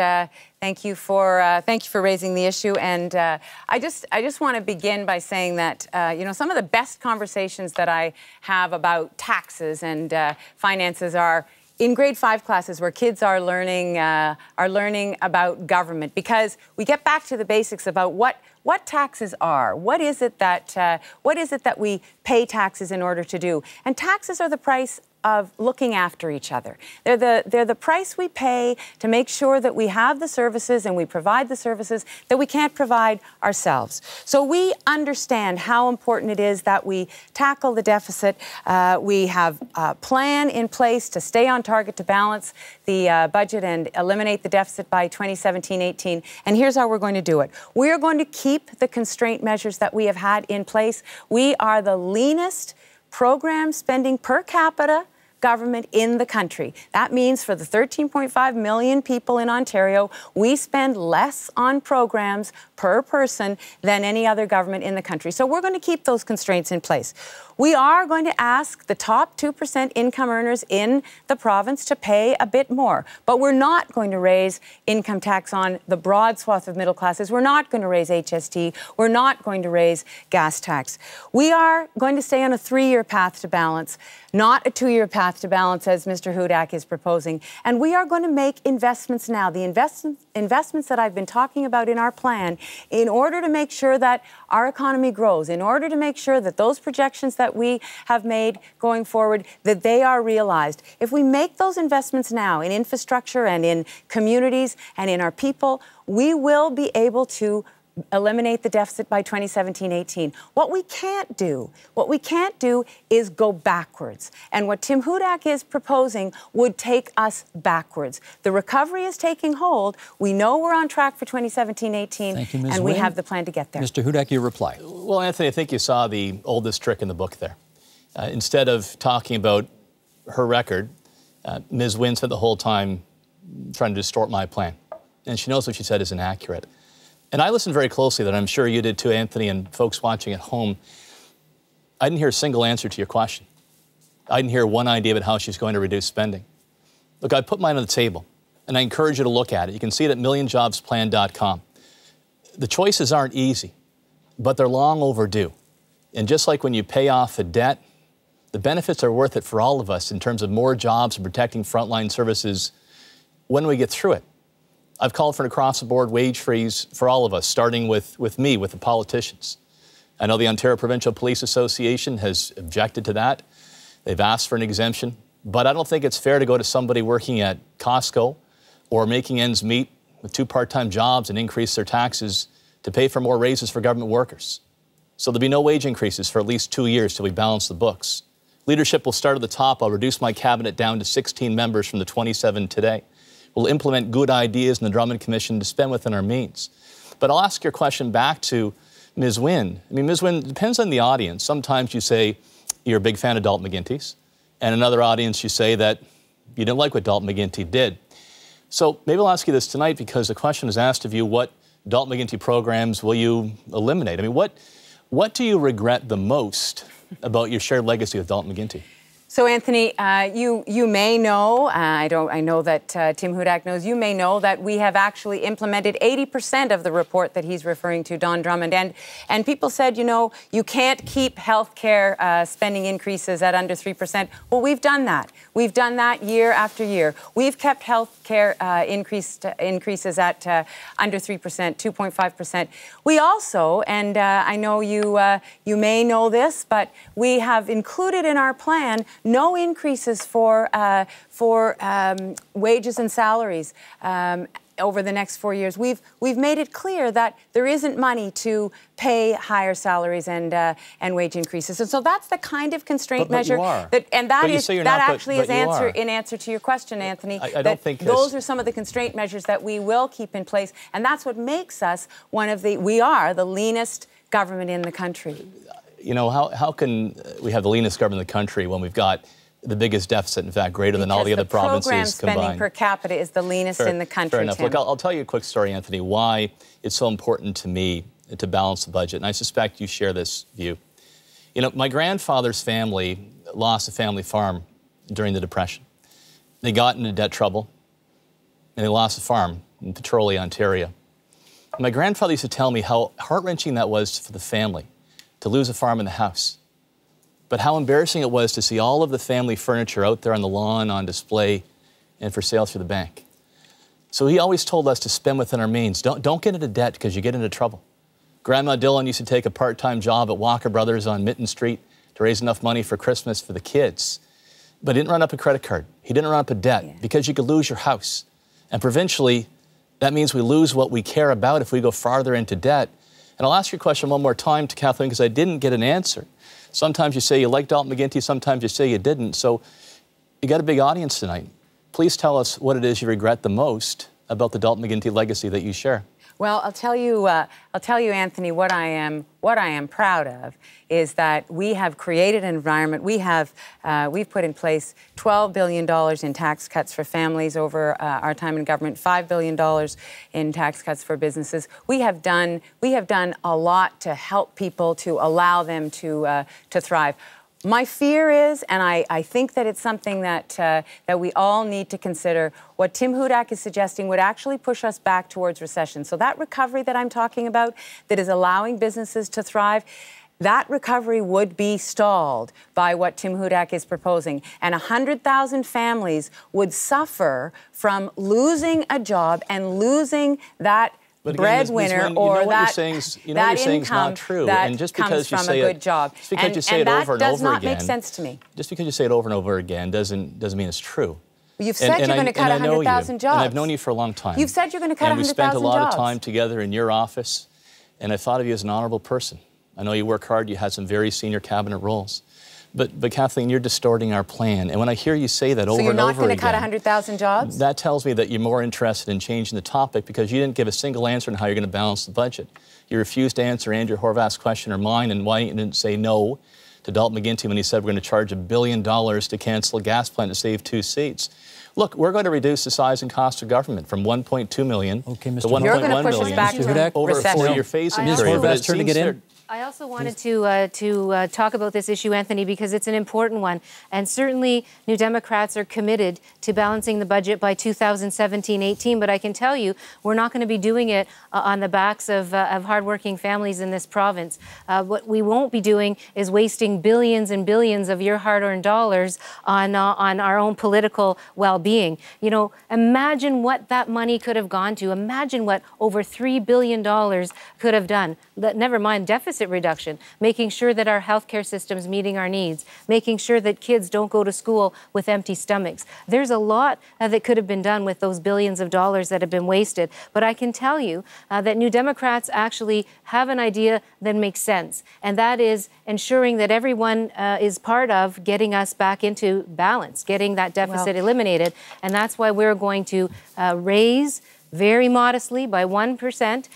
S4: thank you for raising the issue. And I just want to begin by saying that some of the best conversations that I have about taxes and finances are in grade 5 classes, where kids are learning about government, because we get back to the basics about what taxes are. What is it that we pay taxes in order to do? And taxes are the price of looking after each other. They're the price we pay to make sure that we have the services and we provide the services that we can't provide ourselves. So we understand how important it is that we tackle the deficit. We have a plan in place to stay on target, to balance the budget and eliminate the deficit by 2017-18. And here's how we're going to do it. We are going to keep the constraint measures that we have had in place. We are the leanest program spending per capita government in the country. That means for the 13.5 million people in Ontario, we spend less on programs per person than any other government in the country. So we're going to keep those constraints in place. We are going to ask the top 2% income earners in the province to pay a bit more. But we're not going to raise income tax on the broad swath of middle classes. We're not going to raise HST. We're not going to raise gas tax. We are going to stay on a 3-year path to balance, not a 2-year path to balance as Mr. Hudak is proposing. And we are going to make investments now, the investments that I've been talking about in our plan, in order to make sure that our economy grows, in order to make sure that those projections that we have made going forward, that they are realized. If we make those investments now in infrastructure and in communities and in our people, we will be able to eliminate the deficit by 2017-18. What we can't do is go backwards. And what Tim Hudak is proposing would take us backwards. The recovery is taking hold. We know we're on track for 2017-18, and we have the plan to get there.
S1: Mr. Hudak, your reply.
S2: Well, Anthony, I think you saw the oldest trick in the book there. Instead of talking about her record, Ms. Wynne spent the whole time trying to distort my plan. And she knows what she said is inaccurate. And I listened very closely, that I'm sure you did too, Anthony, and folks watching at home. I didn't hear a single answer to your question. I didn't hear one idea about how she's going to reduce spending. Look, I put mine on the table, and I encourage you to look at it. You can see it at millionjobsplan.com. The choices aren't easy, but they're long overdue. And just like when you pay off a debt, the benefits are worth it for all of us in terms of more jobs and protecting frontline services when we get through it. I've called for an across-the-board wage freeze for all of us, starting with me, with the politicians. I know the Ontario Provincial Police Association has objected to that. They've asked for an exemption. But I don't think it's fair to go to somebody working at Costco or making ends meet with 2 part-time jobs and increase their taxes to pay for more raises for government workers. So there'll be no wage increases for at least 2 years till we balance the books. Leadership will start at the top. I'll reduce my cabinet down to 16 members from the 27 today. We'll implement good ideas in the Drummond Commission to spend within our means. But I'll ask your question back to Ms. Wynne. I mean, Ms. Wynne, it depends on the audience. Sometimes you say you're a big fan of Dalton McGuinty's. And in another audience, you say that you didn't like what Dalton McGuinty did. So maybe I'll ask you this tonight, because the question is asked of you, what Dalton McGuinty programs will you eliminate? I mean, what do you regret the most about your shared legacy with Dalton McGuinty?
S4: So, Anthony, you may know, I know that Tim Hudak knows, you may know that we have actually implemented 80% of the report that he's referring to, Don Drummond. And people said, you know, you can't keep health care spending increases at under 3%. Well, we've done that. We've done that year after year. We've kept health care increases at under 3%, 2.5%. We also, and I know you may know this, but we have included in our plan no increases for wages and salaries over the next 4 years. We've made it clear that there isn't money to pay higher salaries and wage increases, and so that's the kind of constraint measure that actually is in answer to your question, Anthony.
S2: I don't think
S4: those are some of the constraint measures that we will keep in place, and that's what makes us we are the leanest government in the country.
S2: You know, how can we have the leanest government in the country when we've got the biggest deficit, in fact, greater than all the other provinces combined?
S4: Because the program spending per capita is the leanest in the country,
S2: Fair enough.
S4: Tim.
S2: Look, I'll tell you a quick story, Anthony, why it's so important to me to balance the budget, and I suspect you share this view. You know, my grandfather's family lost a family farm during the Depression. They got into debt trouble, and they lost a farm in Petrolia, Ontario. And my grandfather used to tell me how heart-wrenching that was for the family, to lose a farm and the house. But how embarrassing it was to see all of the family furniture out there on the lawn, on display, and for sale through the bank. So he always told us to spend within our means. Don't get into debt, because you get into trouble. Grandma Dillon used to take a part-time job at Walker Brothers on Mitten Street to raise enough money for Christmas for the kids. But he didn't run up a credit card. He didn't run up a debt, because you could lose your house. And provincially, that means we lose what we care about if we go farther into debt. And I'll ask your question one more time to Kathleen, because I didn't get an answer. Sometimes you say you like Dalton McGuinty, sometimes you say you didn't. So you got a big audience tonight. Please tell us what it is you regret the most about the Dalton McGuinty legacy that you share.
S4: Well, I'll tell you, Anthony, what I am proud of is that we have created an environment. We've put in place $12 billion in tax cuts for families over our time in government, $5 billion in tax cuts for businesses. We have done a lot to help people, to allow them to thrive. My fear is, and I think that it's something that we all need to consider, what Tim Hudak is suggesting would actually push us back towards recession. So that recovery that I'm talking about, that is allowing businesses to thrive, that recovery would be stalled by what Tim Hudak is proposing. And 100,000 families would suffer from losing a job and losing that breadwinner or that income
S2: not true.
S4: that
S2: and just
S4: comes from a good job.
S2: Just because you say it over and over again.
S4: That does not make sense to me.
S2: Just because you say it over and over again doesn't mean it's true.
S4: Well, you've said you're going to cut 100,000 jobs.
S2: And I've known you for a long time.
S4: You've said you're going to cut 100,000 jobs.
S2: And we spent a lot of time together in your office, and I thought of you as an honorable person. I know you work hard. You had some very senior cabinet roles. But Kathleen, you're distorting our plan. And when I hear you say that over and over again...
S4: So you're not going to cut 100,000 jobs?
S2: That tells me that you're more interested in changing the topic, because you didn't give a single answer on how you're going to balance the budget. You refused to answer Andrew Horwath's question or mine, and why you didn't say no to Dalton McGuinty when he said we're going to charge $1 billion to cancel a gas plant to save 2 seats. Look, we're going to reduce the size and cost of government from $1.2 million to $1.1 million over a 4-year phasing period.
S1: Ms. Horwath, turn to get in.
S5: I also wanted to talk about this issue, Anthony, because it's an important one. And certainly New Democrats are committed to balancing the budget by 2017-18. But I can tell you, we're not going to be doing it on the backs of hardworking families in this province. What we won't be doing is wasting billions and billions of your hard-earned dollars on our own political well-being. You know, imagine what that money could have gone to. Imagine what over $3 billion could have done. Never mind deficit reduction, making sure that our healthcare system's meeting our needs, making sure that kids don't go to school with empty stomachs. There's a lot that could have been done with those billions of dollars that have been wasted. But I can tell you that New Democrats actually have an idea that makes sense, and that is ensuring that everyone is part of getting us back into balance, getting that deficit eliminated. And that's why we're going to raise very modestly by 1%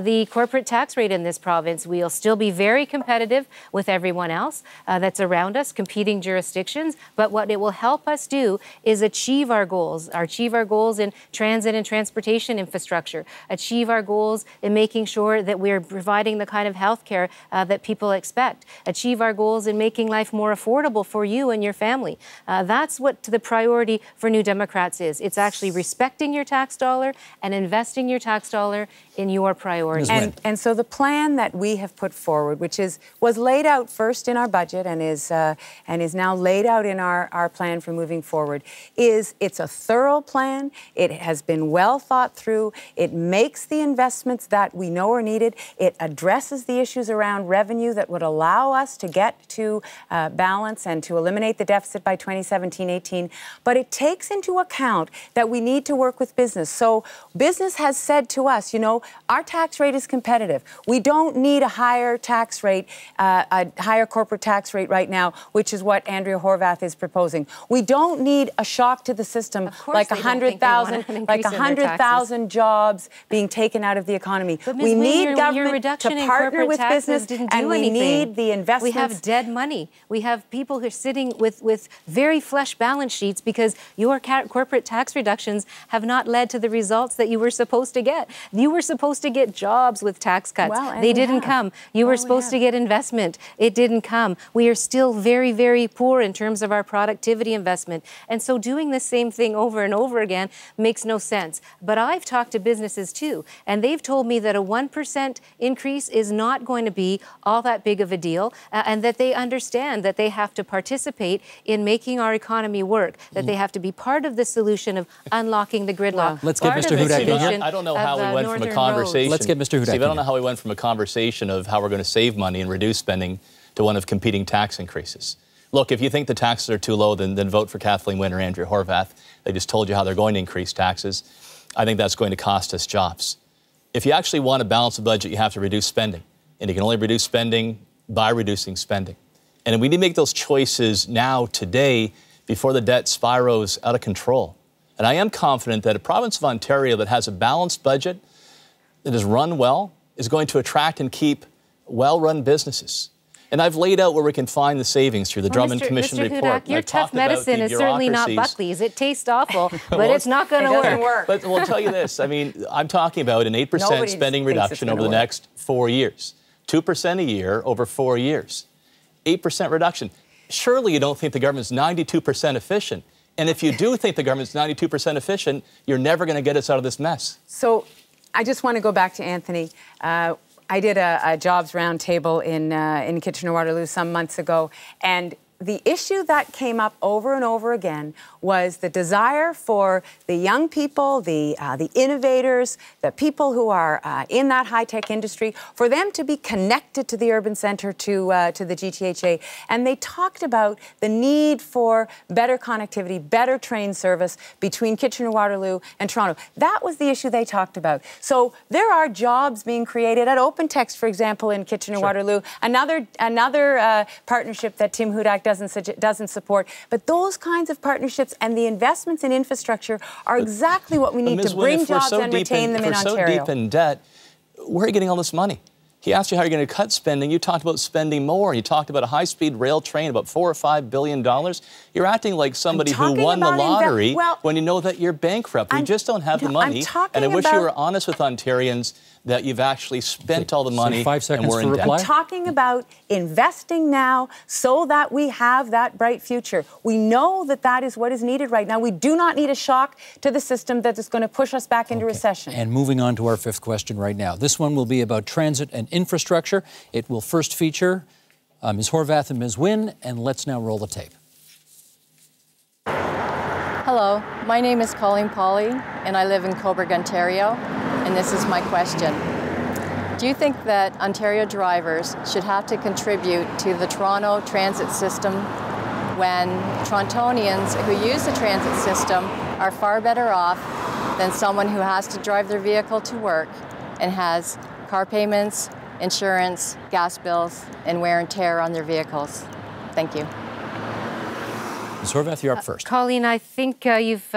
S5: the corporate tax rate in this province. We'll still be very competitive with everyone else that's around us, competing jurisdictions. But what it will help us do is achieve our goals in transit and transportation infrastructure, achieve our goals in making sure that we're providing the kind of health care that people expect, achieve our goals in making life more affordable for you and your family. That's what the priority for New Democrats is. It's actually respecting your tax dollar and investing your tax dollar in your priorities.
S4: And so the plan that we have put forward, which was laid out first in our budget and is now laid out in our plan for moving forward, it's a thorough plan. It has been well thought through. It makes the investments that we know are needed. It addresses the issues around revenue that would allow us to get to balance and to eliminate the deficit by 2017-18. But it takes into account that we need to work with business. So business has said to us, you know, our tax rate is competitive. We don't need a higher tax rate, a higher corporate tax rate right now, which is what Andrea Horwath is proposing. We don't need a shock to the system like 100,000 jobs being taken out of the economy.
S5: We need government to partner with business,
S4: and we need the investments.
S5: We have dead money. We have people who are sitting with very flush balance sheets because your corporate tax reductions have not led to the results that you were supposed to get. You were supposed to get jobs with tax cuts. They didn't come. You were supposed to get investment. It didn't come. We are still very, very poor in terms of our productivity investment. And so doing the same thing over and over again makes no sense. But I've talked to businesses too, and they've told me that a 1% increase is not going to be all that big of a deal, and that they understand that they have to participate in making our economy work, that they have to be part of the solution of unlocking the gridlock.
S1: Let's get Mr. Hudak in here.
S2: I don't know how we went from a conversation.
S1: Let's get Mr. Hudak.
S2: Steve, I don't know how we went from a conversation of how we're going to save money and reduce spending to one of competing tax increases. Look, if you think the taxes are too low, then vote for Kathleen Wynne or Andrea Horwath. They just told you how they're going to increase taxes. I think that's going to cost us jobs. If you actually want to balance the budget, you have to reduce spending. And you can only reduce spending by reducing spending. And we need to make those choices now, today, before the debt spirals out of control. And I am confident that a province of Ontario that has a balanced budget, that is run well, is going to attract and keep well-run businesses. And I've laid out where we can find the savings through the Drummond Commission
S5: Mr.
S2: report.
S5: Hudak, your tough medicine is certainly not Buckley's. It tastes awful, but it's not going to work.
S2: But we'll tell you this. I mean, I'm talking about an 8% spending reduction over the next 4 years. 2% a year over 4 years. 8% reduction. Surely you don't think the government's 92% efficient. And if you do think the government's 92% efficient, you're never going to get us out of this mess.
S4: So I just want to go back to Anthony. I did a jobs roundtable in Kitchener-Waterloo some months ago, and the issue that came up over and over again was the desire for the young people, the innovators, the people who are in that high-tech industry, for them to be connected to the urban centre, to the GTHA. And they talked about the need for better connectivity, better train service between Kitchener-Waterloo and Toronto. That was the issue they talked about. So there are jobs being created at OpenText, for example, in Kitchener-Waterloo. Another partnership that Tim Hudak doesn't support. But those kinds of partnerships and the investments in infrastructure are exactly what we need to bring jobs and retain them in Ontario.
S2: If we're so deep in debt, where are you getting all this money? He asked you how you're going to cut spending. You talked about spending more. You talked about a high-speed rail train, about $4 or $5 billion. You're acting like somebody who won the lottery when you know that you're bankrupt. We just don't have the money. And I wish you were honest with Ontarians that you've actually spent all the money.
S1: 5 seconds
S2: and we're in
S1: for reply.
S2: debt.
S4: I'm talking about investing now so that we have that bright future. We know that that is what is needed right now. We do not need a shock to the system that is going to push us back into recession.
S1: And moving on to our fifth question right now. This one will be about transit and infrastructure. It will first feature Ms. Horwath and Ms. Wynne, and let's now roll the tape.
S9: Hello, my name is Colleen Pauley, and I live in Cobourg, Ontario, and this is my question. Do you think that Ontario drivers should have to contribute to the Toronto transit system when Torontonians who use the transit system are far better off than someone who has to drive their vehicle to work and has car payments, insurance, gas bills, and wear and tear on their vehicles? Thank you.
S1: Ms. Horwath, you're up first.
S5: Colleen, I think you've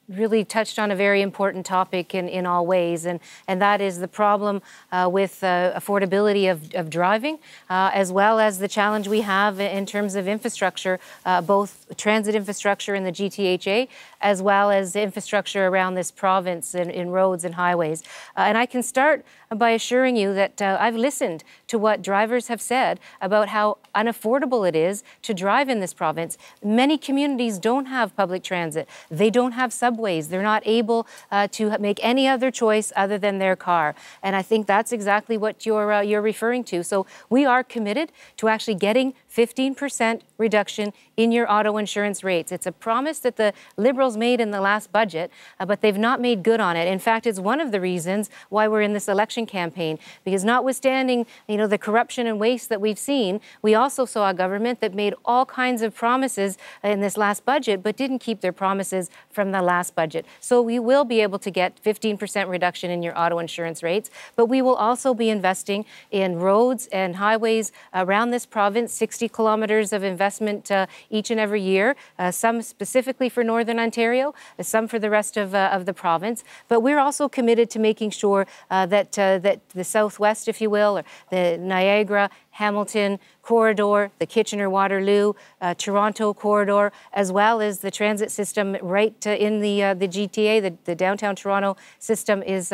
S5: really touched on a very important topic in all ways, and that is the problem with affordability of driving, as well as the challenge we have in terms of infrastructure, both transit infrastructure in the GTHA, as well as infrastructure around this province in roads and highways. And I can start by assuring you that I've listened to what drivers have said about how unaffordable it is to drive in this province. Many communities don't have public transit. They don't have subways. They're not able to make any other choice other than their car. And I think that's exactly what you're referring to. So we are committed to actually getting 15% reduction in your auto insurance rates. It's a promise that the Liberals made in the last budget, but they've not made good on it. In fact, it's one of the reasons why we're in this election campaign, because notwithstanding, the corruption and waste that we've seen, we also saw a government that made all kinds of promises in this last budget, but didn't keep their promises from the last budget. So we will be able to get 15% reduction in your auto insurance rates, but we will also be investing in roads and highways around this province, 60 kilometers of investment each and every year, some specifically for Northern Ontario, some for the rest of the province. But we're also committed to making sure that the Southwest, if you will, or the Niagara, Hamilton corridor, the Kitchener-Waterloo, Toronto corridor, as well as the transit system right in the GTA, the downtown Toronto system is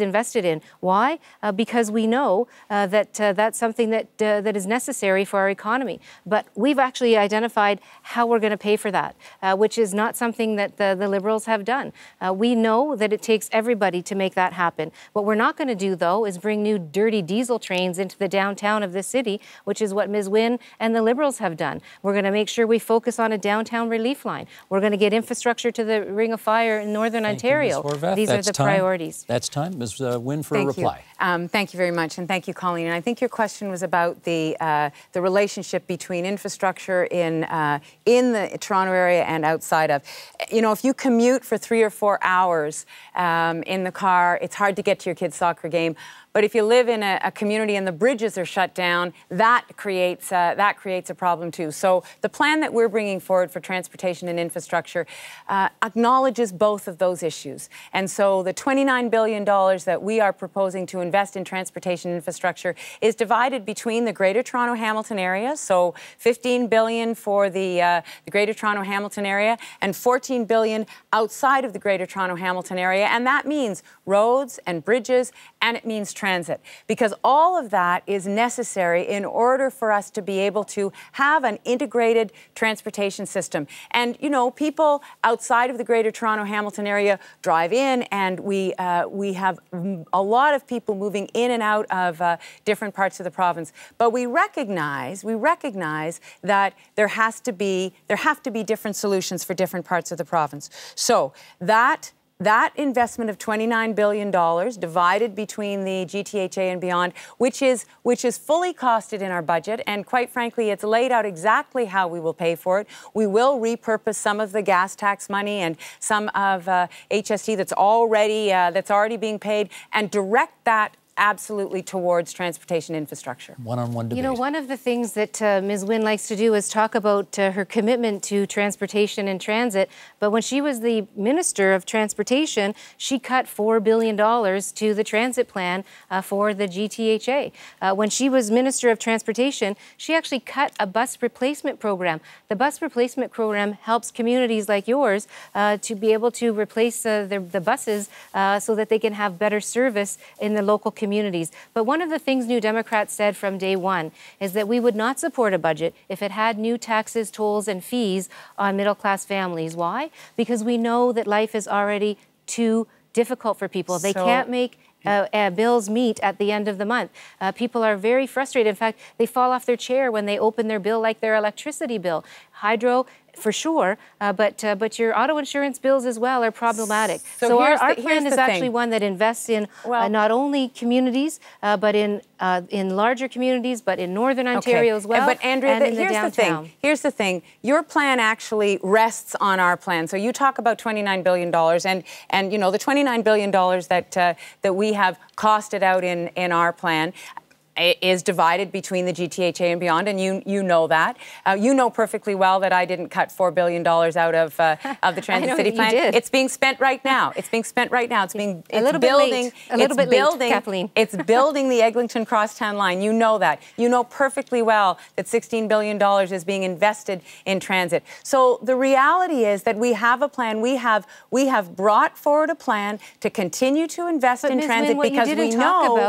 S5: invested in. Why? Because we know that that's something that is necessary for our economy. But we've actually identified how we're going to pay for that, which is not something that the Liberals have done. We know that it takes everybody to make that happen. What we're not going to do, though, is bring new dirty diesel trains into the downtown of this city, which is what Ms. Wynne and the Liberals have done. We're going to make sure we focus on a downtown relief line. We're going to get infrastructure to the Ring of Fire in Northern Ontario. These are the priorities.
S1: That's time. Ms. Wynne for a reply.
S4: Thank you very much, and thank you, Colleen. And I think your question was about the relationship between infrastructure in the Toronto area and outside of. If you commute for 3 or 4 hours in the car, it's hard to get to your kid's soccer game. But if you live in a community and the bridges are shut down, that creates a problem too. So the plan that we're bringing forward for transportation and infrastructure acknowledges both of those issues. And so the $29 billion that we are proposing to invest in transportation infrastructure is divided between the Greater Toronto Hamilton area, so $15 billion for the Greater Toronto Hamilton area and $14 billion outside of the Greater Toronto Hamilton area. And that means roads and bridges, and it means transit, because all of that is necessary in order for us to be able to have an integrated transportation system. And, people outside of the Greater Toronto Hamilton area drive in, and we have a lot of people moving in and out of different parts of the province. But we recognize that there have to be different solutions for different parts of the province. So that investment of $29 billion divided between the GTHA and beyond, which is fully costed in our budget, and quite frankly, it's laid out exactly how we will pay for it. We will repurpose some of the gas tax money and some of HST that's already being paid, and direct that absolutely towards transportation infrastructure.
S1: One-on-one debate.
S5: One of the things that Ms. Wynne likes to do is talk about her commitment to transportation and transit. But when she was the Minister of Transportation, she cut $4 billion to the transit plan for the GTHA. When she was Minister of Transportation, she actually cut a bus replacement program. The bus replacement program helps communities like yours to be able to replace the buses so that they can have better service in the local communities. But one of the things New Democrats said from day one is that we would not support a budget if it had new taxes, tolls, and fees on middle-class families. Why? Because we know that life is already too difficult for people. They can't make bills meet at the end of the month. People are very frustrated. In fact, they fall off their chair when they open their bill, like their electricity bill. Hydro, for sure, but your auto insurance bills as well are problematic. So our plan is actually one that invests in not only communities, but in larger communities, but in Northern Ontario as well.
S4: But Andrea, here's the thing. Your plan actually rests on our plan. So you talk about $29 billion, and the $29 billion that we have costed out in our plan. is divided between the GTHA and beyond, and you know that. You know perfectly well that I didn't cut $4 billion out of the Transit City Plan.
S5: You did.
S4: It's being spent right now. It's being spent right now. It's being
S5: a little bit late, Kathleen.
S4: It's building the Eglinton Crosstown line. You know that. You know perfectly well that $16 billion is being invested in transit. So the reality is that we have a plan. We have brought forward a plan to continue to invest in transit because we know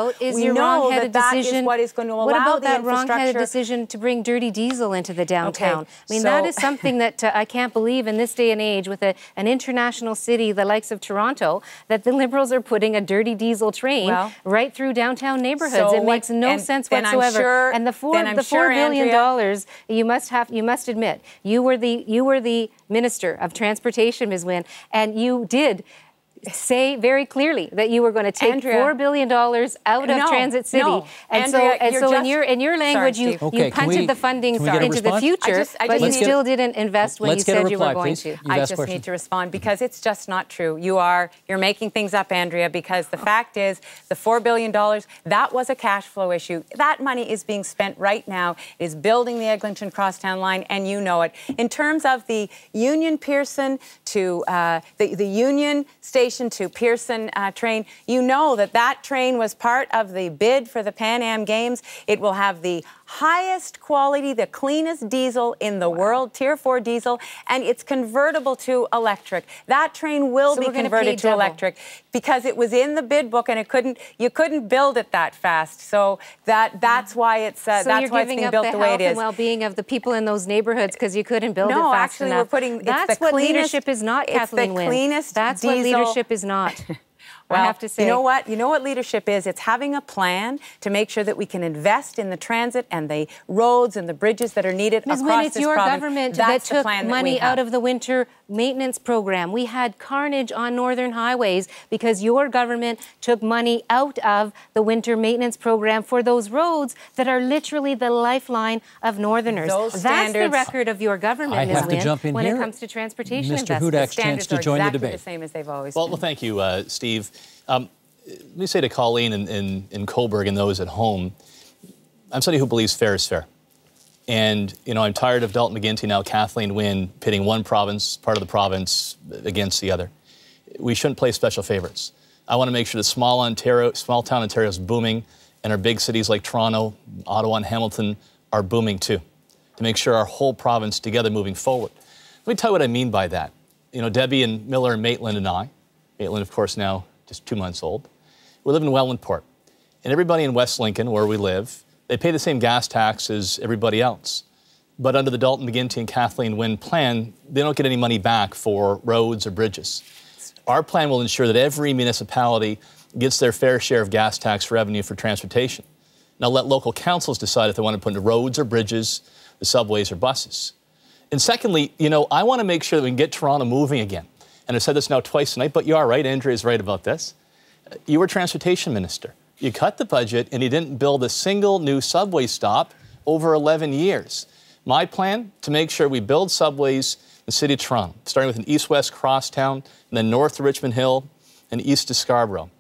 S4: that is what is going to allow
S5: what about
S4: the
S5: that
S4: infrastructure.
S5: wrong-headed decision to bring dirty diesel into the downtown?
S4: Okay,
S5: I mean, that is something that I can't believe in this day and age with an international city, the likes of Toronto, that the Liberals are putting a dirty diesel train right through downtown neighborhoods. It makes no sense whatsoever. And the $4 billion, you must admit, you were the Minister of Transportation, Ms. Wynne, and you did say very clearly that you were going to take $4 billion out of Transit City. And
S4: Andrea,
S5: so in your language, you punted the funding into the future, but you still didn't invest when you said you were going to.
S4: I just need to respond because it's just not true. You're making things up, Andrea, because the fact is the $4 billion, that was a cash flow issue. That money is being spent right now. It is building the Eglinton Crosstown line, and you know it. In terms of the Union Pearson to the Union Station to Pearson train, you know that train was part of the bid for the Pan Am Games. It will have the highest quality, the cleanest diesel in the world, Tier 4 diesel, and it's convertible to electric. That train will be converted to electric because it was in the bid book and you couldn't build it that fast. So that's why it's being built the way it is.
S5: So you're giving up the health and well-being of the people in those neighborhoods because you couldn't build it fast enough.
S4: No, actually, we're putting.
S5: That's what leadership is not, Kathleen Wynne.
S4: It's the cleanest
S5: That's
S4: diesel.
S5: What leadership is not.
S4: Well,
S5: I have to say.
S4: You know what leadership is? It's having a plan to make sure that we can invest in the transit and the roads and the bridges that are needed across this province.
S5: It's your government that took money out of the winter maintenance program. We had carnage on northern highways because your government took money out of the winter maintenance program for those roads that are literally the lifeline of northerners. That's the record of your government, Ms. Wynne, when it comes to transportation investments.
S1: Mr. Hudak's chance to join the debate.
S4: The same as they've always been.
S2: Well, thank you, Steve. Let me say to Colleen in Cobourg and those at home, I'm somebody who believes fair is fair. And, I'm tired of Dalton McGuinty, now Kathleen Wynne, pitting one province, part of the province, against the other. We shouldn't play special favorites. I want to make sure that small town Ontario is booming, and our big cities like Toronto, Ottawa, and Hamilton are booming too, to make sure our whole province together moving forward. Let me tell you what I mean by that. Debbie and Miller and Maitland and I, Maitland, of course, now just 2 months old, we live in Wellandport. And everybody in West Lincoln, where we live, they pay the same gas tax as everybody else. But under the Dalton McGuinty and Kathleen Wynne plan, they don't get any money back for roads or bridges. Our plan will ensure that every municipality gets their fair share of gas tax revenue for transportation. Now let local councils decide if they want to put into roads or bridges, the subways or buses. And secondly, I want to make sure that we can get Toronto moving again. And I've said this now twice tonight, but you are right, Andrea is right about this. You were transportation minister. You cut the budget and you didn't build a single new subway stop over 11 years. My plan, to make sure we build subways in the city of Toronto, starting with an east-west crosstown, and then north to Richmond Hill, and east to Scarborough.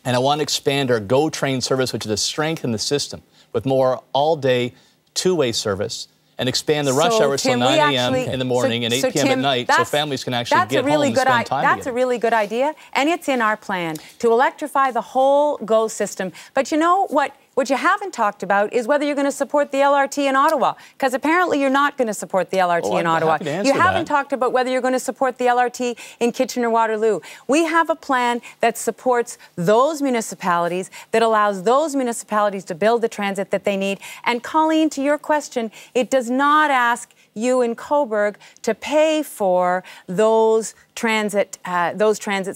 S2: And I want to expand our GO train service, which is a strength in the system, with more all-day two-way service, and expand the rush hours till 9 a.m. in the morning and 8 p.m. at night so families can actually get home and spend time
S4: That's a really good idea, and it's in our plan to electrify the whole GO system. But you know what? What you haven't talked about is whether you're going to support the LRT in Ottawa, because apparently you're not going to support the LRT in Ottawa. You haven't talked about whether you're going to support the LRT in Kitchener-Waterloo. We have a plan that supports those municipalities, that allows those municipalities to build the transit that they need. And Colleen, to your question, it does not ask you in Cobourg to pay for those transit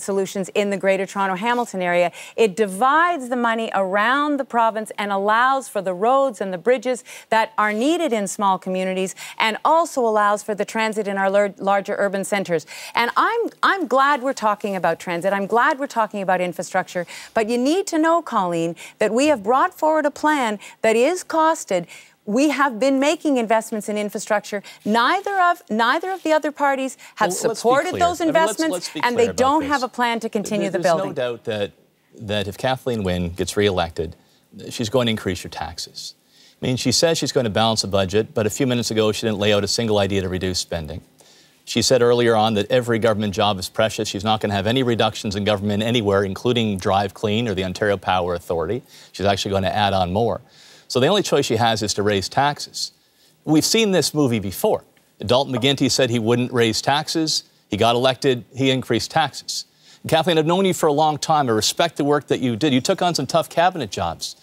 S4: solutions in the Greater Toronto Hamilton area. It divides the money around the province and allows for the roads and the bridges that are needed in small communities, and also allows for the transit in our larger urban centres. And I'm glad we're talking about transit. I'm glad we're talking about infrastructure. But you need to know, Colleen, that we have brought forward a plan that is costed. We have been making investments in infrastructure. Neither of the other parties have supported those investments, and they don't have a plan to continue the building.
S2: There's no doubt that if Kathleen Wynne gets re-elected, she's going to increase your taxes. I mean, she says she's going to balance the budget, but a few minutes ago she didn't lay out a single idea to reduce spending. She said earlier on that every government job is precious. She's not going to have any reductions in government anywhere, including Drive Clean or the Ontario Power Authority. She's actually going to add on more. So the only choice she has is to raise taxes. We've seen this movie before. Dalton McGuinty said he wouldn't raise taxes. He got elected. He increased taxes. And Kathleen, I've known you for a long time. I respect the work that you did. You took on some tough cabinet jobs,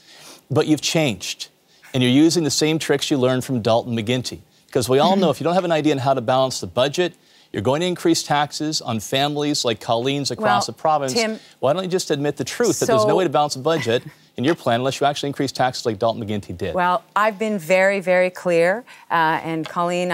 S2: but you've changed. And you're using the same tricks you learned from Dalton McGuinty. Because we all know if you don't have an idea on how to balance the budget, you're going to increase taxes on families like Colleen's across the province.
S4: Tim,
S2: why don't you just admit the truth that there's no way to balance a budget in your plan unless you actually increase taxes like Dalton McGuinty did?
S4: Well, I've been very, very clear. And Colleen,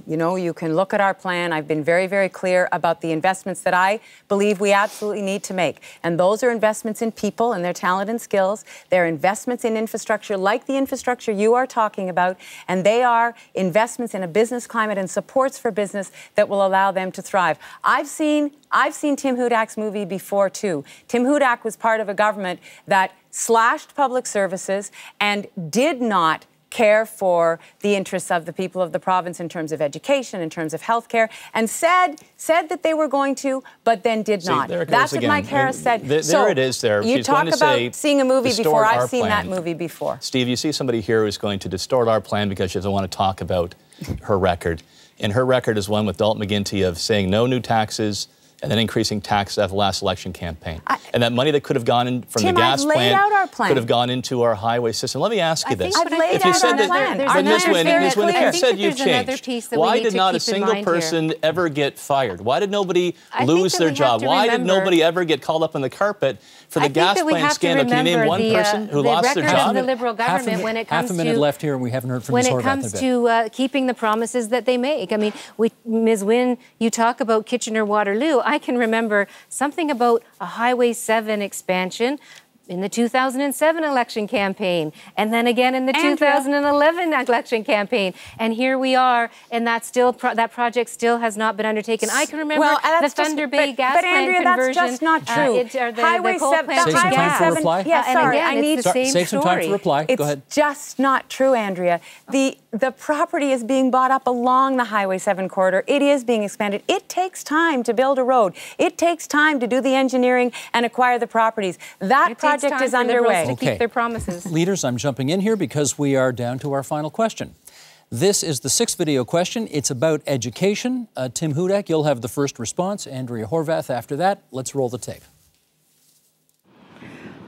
S4: you know, you can look at our plan. I've been very, very clear about the investments that I believe we absolutely need to make. And those are investments in people and their talent and skills. They're investments in infrastructure like the infrastructure you are talking about. And they are investments in a business climate and supports for business that will allow them to thrive. I've seen Tim Hudak's movie before, too. Tim Hudak was part of a government that slashed public services and did not care for the interests of the people of the province in terms of education, in terms of health care, and said that they were going to, but then did not. That's what Mike Harris said.
S2: There it is there.
S4: You
S2: She's
S4: talk
S2: going to
S4: about
S2: say,
S4: seeing a movie before. I've seen
S2: plan.
S4: that movie before.
S2: Steve, you see somebody here who's going to distort our plan because she doesn't want to talk about her record. And her record is one with Dalton McGuinty of saying no new taxes, and then increasing taxes after the last election campaign. And that money that could have gone in from the gas plant could have gone into our highway system. Let me ask you this.
S4: I've laid out our plan.
S2: But Ms. Wynne, if you said you've changed, why did not a single person ever get fired? Why did nobody lose their job? Why did nobody ever get called up on the carpet for the gas plant scandal? Can you name one person who lost their job?
S5: The Liberal government when it comes to...
S1: Half a minute left here, and we haven't heard from Ms. Horwath.
S5: When it comes to keeping the promises that they make. I mean, Ms. Wynne, you talk about Kitchener-Waterloo. I can remember something about a Highway 7 expansion in the 2007 election campaign, and then again in the 2011 election campaign. And here we are, and that project still has not been undertaken. I can remember the Thunder Bay gas plant conversion.
S4: That's just not true.
S5: Highway 7.
S1: Save some time for a reply.
S4: Yes, sorry, I need to
S1: save some time for reply. Go ahead.
S4: It's just not true, Andrea. The property is being bought up along the Highway 7 corridor. It is being expanded. It takes time to build a road. It takes time to do the engineering and acquire the properties. That project is underway.
S5: To keep their promises.
S1: Leaders, I'm jumping in here because we are down to our final question. This is the 6th video question. It's about education. Tim Hudak, you'll have the first response. Andrea Horwath after that. Let's roll the tape.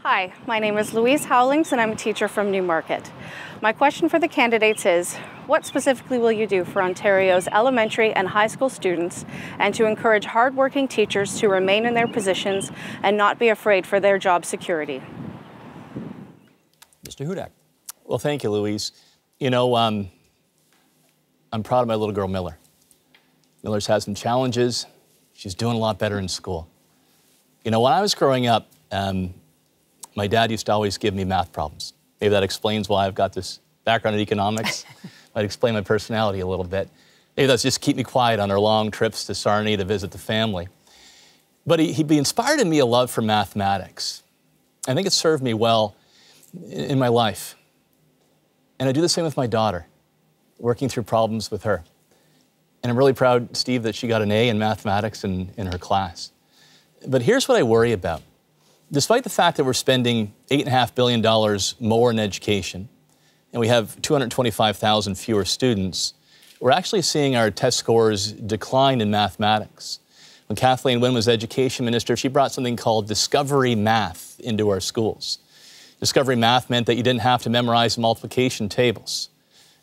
S10: Hi, my name is Louise Howlings, and I'm a teacher from Newmarket. My question for the candidates is, what specifically will you do for Ontario's elementary and high school students and to encourage hardworking teachers to remain in their positions and not be afraid for their job security?
S1: Mr. Hudak.
S2: Well, thank you, Louise. You know, I'm proud of my little girl, Miller. Miller's had some challenges. She's doing a lot better in school. You know, when I was growing up, my dad used to always give me math problems. Maybe that explains why I've got this background in economics. Might explain my personality a little bit. Maybe that's just keep me quiet on our long trips to Sarnia to visit the family. But he inspired in me a love for mathematics. I think it served me well in my life. And I do the same with my daughter, working through problems with her. And I'm really proud, Steve, that she got an A in mathematics in her class. But here's what I worry about. Despite the fact that we're spending $8.5 billion more in education, and we have 225,000 fewer students, we're actually seeing our test scores decline in mathematics. When Kathleen Wynne was education minister, she brought something called Discovery Math into our schools. Discovery Math meant that you didn't have to memorize multiplication tables.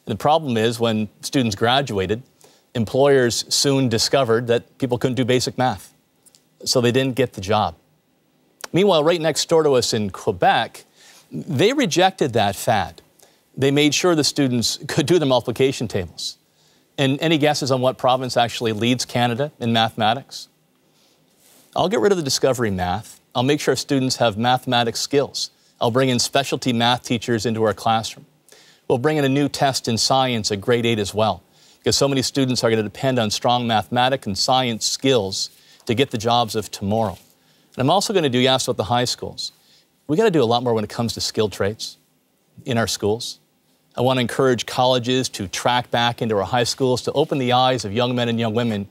S2: And the problem is when students graduated, employers soon discovered that people couldn't do basic math, so they didn't get the job. Meanwhile, right next door to us in Quebec, they rejected that fad. They made sure the students could do their multiplication tables. And any guesses on what province actually leads Canada in mathematics? I'll get rid of the Discovery Math. I'll make sure students have mathematics skills. I'll bring in specialty math teachers into our classroom. We'll bring in a new test in science at grade 8 as well, because so many students are going to depend on strong mathematics and science skills to get the jobs of tomorrow. And I'm also going to do, you asked about the high schools. We got to do a lot more when it comes to skilled trades. in our schools. I want to encourage colleges to track back into our high schools to open the eyes of young men and young women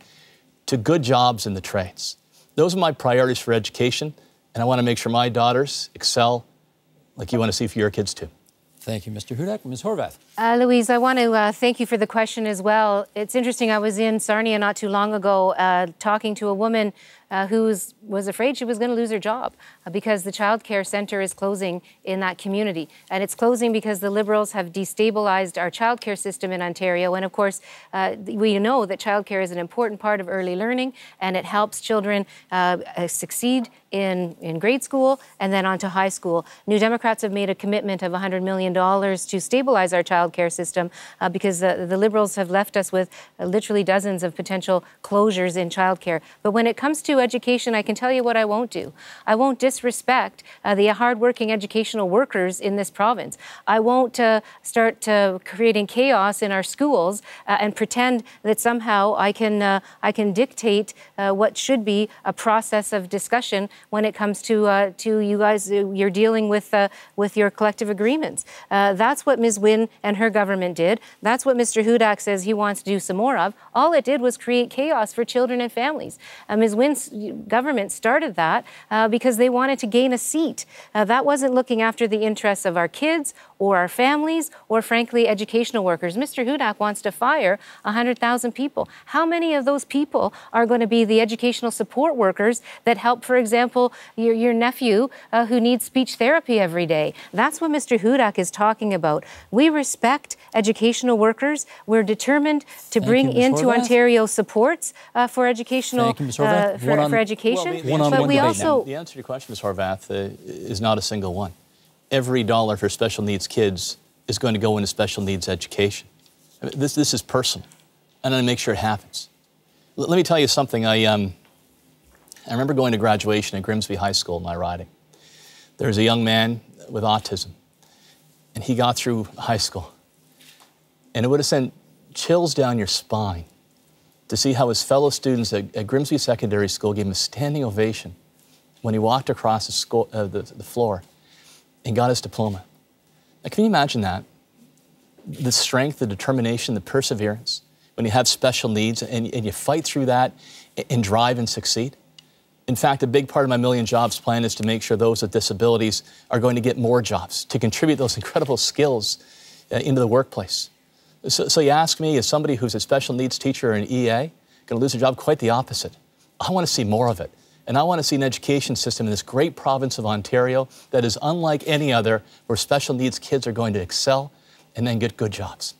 S2: to good jobs in the trades. Those are my priorities for education, and I want to make sure my daughters excel like you want to see for your kids too.
S1: Thank you, Mr. Hudak. Ms. Horvath.
S5: Louise, I want to thank you for the question as well. It's interesting, I was in Sarnia not too long ago talking to a woman who was afraid she was going to lose her job because the child care centre is closing in that community. And it's closing because the Liberals have destabilized our child care system in Ontario. And of course, we know that child care is an important part of early learning, and it helps children succeed in grade school and then on to high school. New Democrats have made a commitment of $100 million to stabilize our child care system because the Liberals have left us with literally dozens of potential closures in child care. But when it comes to education, I can tell you what I won't do. I won't disrespect the hardworking educational workers in this province. I won't start creating chaos in our schools and pretend that somehow I can dictate what should be a process of discussion when it comes to you guys. You're dealing with your collective agreements. That's what Ms. Wynne and her government did. That's what Mr. Hudak says he wants to do some more of. All it did was create chaos for children and families. Ms. Wynne's government started that because they wanted to gain a seat. That wasn't looking after the interests of our kids or our families or, frankly, educational workers. Mr. Hudak wants to fire 100,000 people. How many of those people are going to be the educational support workers that help, for example, your nephew who needs speech therapy every day? That's what Mr. Hudak is talking about. We respect educational workers. We're determined to bring into Ontario supports for educational for education.
S2: But we also the answer to your question, Ms. Horvath, is not a single one. Every dollar for special needs kids is going to go into special needs education. I mean, this is personal, and I make sure it happens. Let me tell you something. I remember going to graduation at Grimsby High School in my riding. There was a young man with autism, and he got through high school. And it would have sent chills down your spine to see how his fellow students at Grimsby Secondary School gave him a standing ovation when he walked across the floor and got his diploma. Now, can you imagine that? The strength, the determination, the perseverance, when you have special needs and you fight through that and drive and succeed. In fact, a big part of my Million Jobs plan is to make sure those with disabilities are going to get more jobs, to contribute those incredible skills into the workplace. So you ask me, as somebody who's a special needs teacher or an EA, going to lose a job? Quite the opposite. I want to see more of it. And I want to see an education system in this great province of Ontario that is unlike any other, where special needs kids are going to excel and then get good jobs.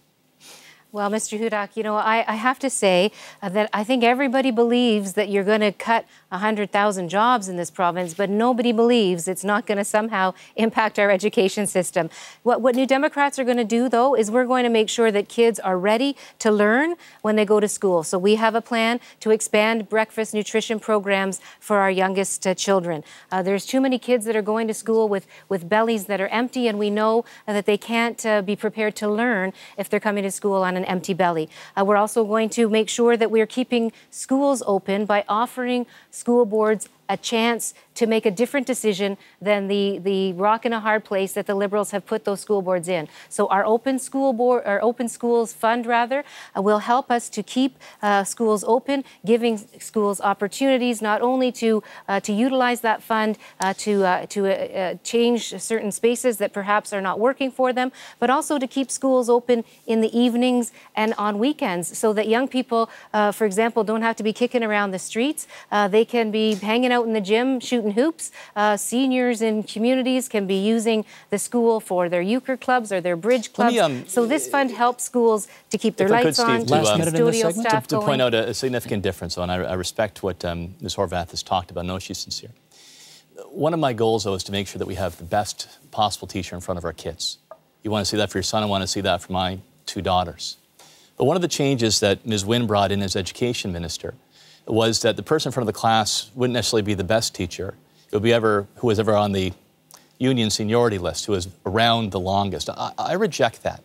S5: Well, Mr. Hudak, you know, I have to say that I think everybody believes that you're going to cut 100,000 jobs in this province, but nobody believes it's not going to somehow impact our education system. What New Democrats are going to do, though, is we're going to make sure that kids are ready to learn when they go to school. So we have a plan to expand breakfast nutrition programs for our youngest children. There's too many kids that are going to school with bellies that are empty, and we know that they can't be prepared to learn if they're coming to school on an empty belly. We're also going to make sure that we're keeping schools open by offering school boards a chance to make a different decision than the rock and a hard place that the Liberals have put those school boards in. So our Open Schools Fund will help us to keep schools open, giving schools opportunities not only to utilize that fund to change certain spaces that perhaps are not working for them, but also to keep schools open in the evenings and on weekends so that young people, for example, don't have to be kicking around the streets. They can be hanging out in the gym shooting hoops. Seniors in communities can be using the school for their euchre clubs or their bridge clubs. So this fund helps schools to keep their lights on, keep studio staff going.
S2: To point out a significant difference, and I respect what Ms. Horvath has talked about. I know she's sincere. One of my goals, though, is to make sure that we have the best possible teacher in front of our kids. You want to see that for your son, I want to see that for my two daughters. But one of the changes that Ms. Wynne brought in as education minister was that the person in front of the class wouldn't necessarily be the best teacher. It would be who was ever on the union seniority list, who was around the longest. I reject that.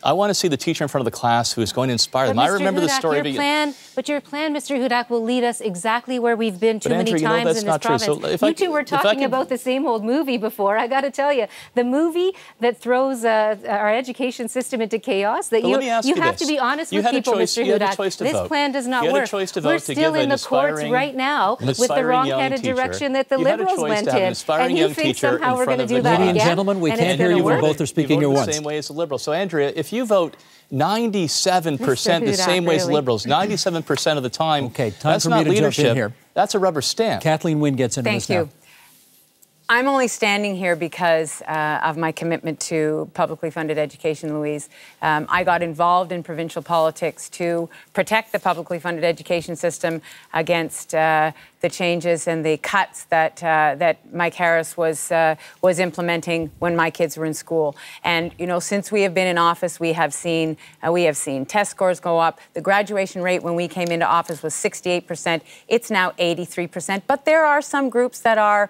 S2: I want to see the teacher in front of the class who's going to inspire them. I remember the story of
S5: your plan, Mr. Hudak, will lead us exactly where we've been too many times in this province. So you two were talking about the same old movie before. I got to tell you, the movie that throws our education system into chaos. That you have to be honest with people, Mr. Hudak. This plan does not work. We're still in the courts right now with the wrong-headed direction that the Liberals went in, and you think somehow we're going to do that again.
S1: Ladies and gentlemen, we can't hear you when both are speaking at once.
S2: The same way as the Liberals. So, Andrea, if you vote 97% the same way as Liberals, 97% of the time, that's not leadership. That's a rubber stamp.
S1: Kathleen Wynne gets into this now.
S4: Thank you. I'm only standing here because of my commitment to publicly funded education, Louise. I got involved in provincial politics to protect the publicly funded education system against the changes and the cuts that Mike Harris was implementing when my kids were in school. And you know, since we have been in office, we have seen test scores go up. The graduation rate when we came into office was 68%. It's now 83%. But there are some groups that are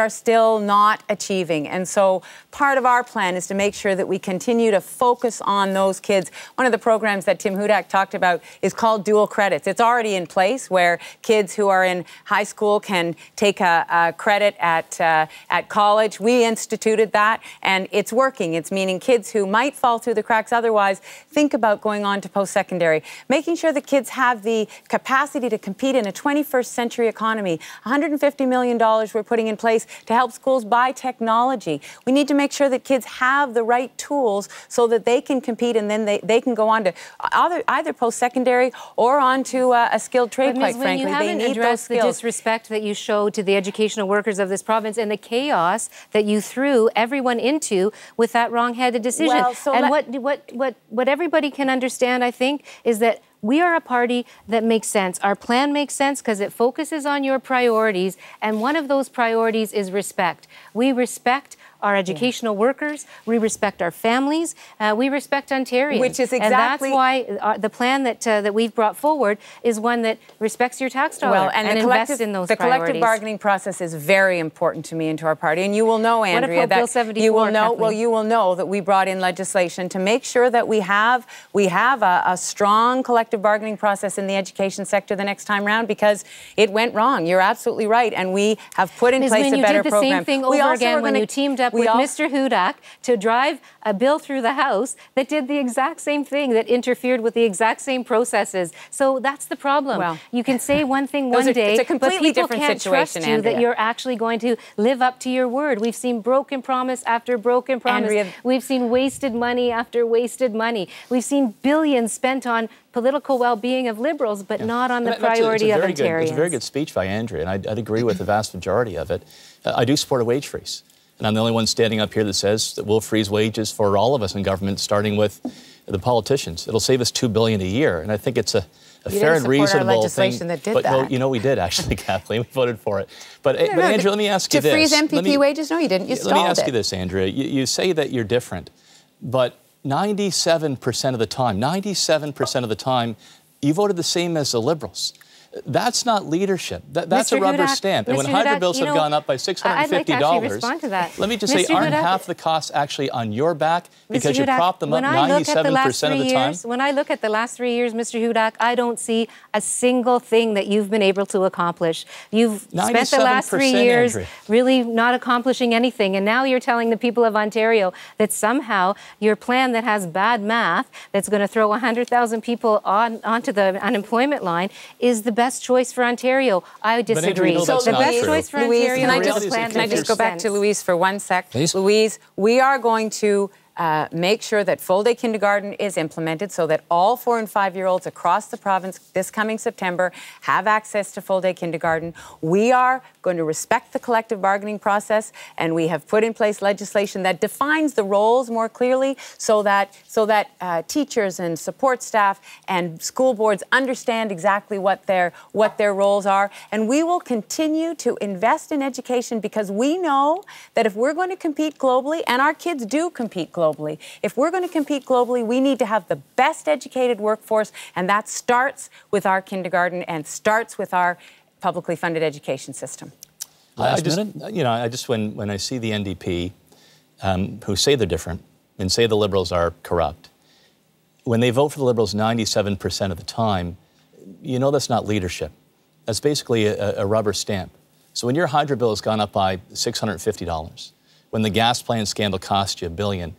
S4: still not achieving. And so part of our plan is to make sure that we continue to focus on those kids. One of the programs that Tim Hudak talked about is called dual credits. It's already in place where kids who are in high school can take a credit at college. We instituted that, and it's working. It's meaning kids who might fall through the cracks otherwise think about going on to post-secondary. Making sure that kids have the capacity to compete in a 21st century economy. $150 million we're putting in place to help schools buy technology. We need to make sure that kids have the right tools so that they can compete, and then they can go on to either post-secondary or on to a skilled trade, quite frankly. They need those skills.
S5: The disrespect that you showed to the educational workers of this province and the chaos that you threw everyone into with that wrong-headed decision.
S4: Well, so
S5: and what everybody can understand, I think, is that we are a party that makes sense. Our plan makes sense because it focuses on your priorities, and one of those priorities is respect. We respect our educational workers, we respect our families, we respect Ontarians.
S4: Which is exactly...
S5: And that's why the plan that we've brought forward is one that respects your tax dollar and invests in those priorities.
S4: The collective bargaining process is very important to me and to our party. And you will know, Andrea, that you will know that we brought in legislation to make sure that we have a strong collective bargaining process in the education sector the next time round, because it went wrong. You're absolutely right. And we have put in place a better program.
S5: You did the same thing over again when you teamed up with Mr. Hudak to drive a bill through the House that did the exact same thing, that interfered with the exact same processes. So that's the problem. Well, you can say one thing one day, but people can't trust you that you're actually going to live up to your word. We've seen broken promise after broken promise.
S4: Andrea,
S5: we've seen wasted money after wasted money. We've seen billions spent on political well-being of Liberals, but not on the priority of Ontarians.
S2: It's a very good speech by Andrea, and I'd agree with the vast majority of it. I do support a wage freeze. And I'm the only one standing up here that says that we'll freeze wages for all of us in government, starting with the politicians. It'll save us $2 billion a year, and I think it's a fair and reasonable
S4: our legislation
S2: thing.
S4: That did
S2: but
S4: that.
S2: No, you know, we did actually, Kathleen. We voted for it. But Andrea, let me ask you this:
S4: to freeze MPP wages? No, you didn't. You stalled it.
S2: Let me ask you this, Andrea. You say that you're different, but 97% of the time, you voted the same as the Liberals. That's not leadership. That's a rubber stamp. And when hydro bills have gone up by $650,
S5: I'd like to actually respond to that.
S2: Let me just say, aren't half the costs actually on your back because you prop them up 97% of the time?
S5: When I look at the last 3 years, Mr. Hudak, I don't see a single thing that you've been able to accomplish. You've spent the last 3 years really not accomplishing anything, and now you're telling the people of Ontario that somehow your plan that has bad math, that's going to throw 100,000 people onto the unemployment line, is the best choice for Ontario. I disagree.
S2: So the best
S5: choice for Ontario
S4: can I just go back to Louise for 1 sec?
S1: Please.
S4: Louise, we are going to make sure that full-day kindergarten is implemented so that all 4- and 5-year-olds across the province this coming September have access to full-day kindergarten. We are going to respect the collective bargaining process, and we have put in place legislation that defines the roles more clearly so that teachers and support staff and school boards understand exactly what their roles are. And we will continue to invest in education because we know that if we're going to compete globally, and our kids do compete globally, if we're going to compete globally, we need to have the best educated workforce, and that starts with our kindergarten and starts with our publicly funded education system.
S2: I just when I see the NDP, who say they're different and say the Liberals are corrupt, when they vote for the Liberals 97% of the time, you know that's not leadership. That's basically a rubber stamp. So when your hydro bill has gone up by $650, when the gas plant scandal cost you $1 billion,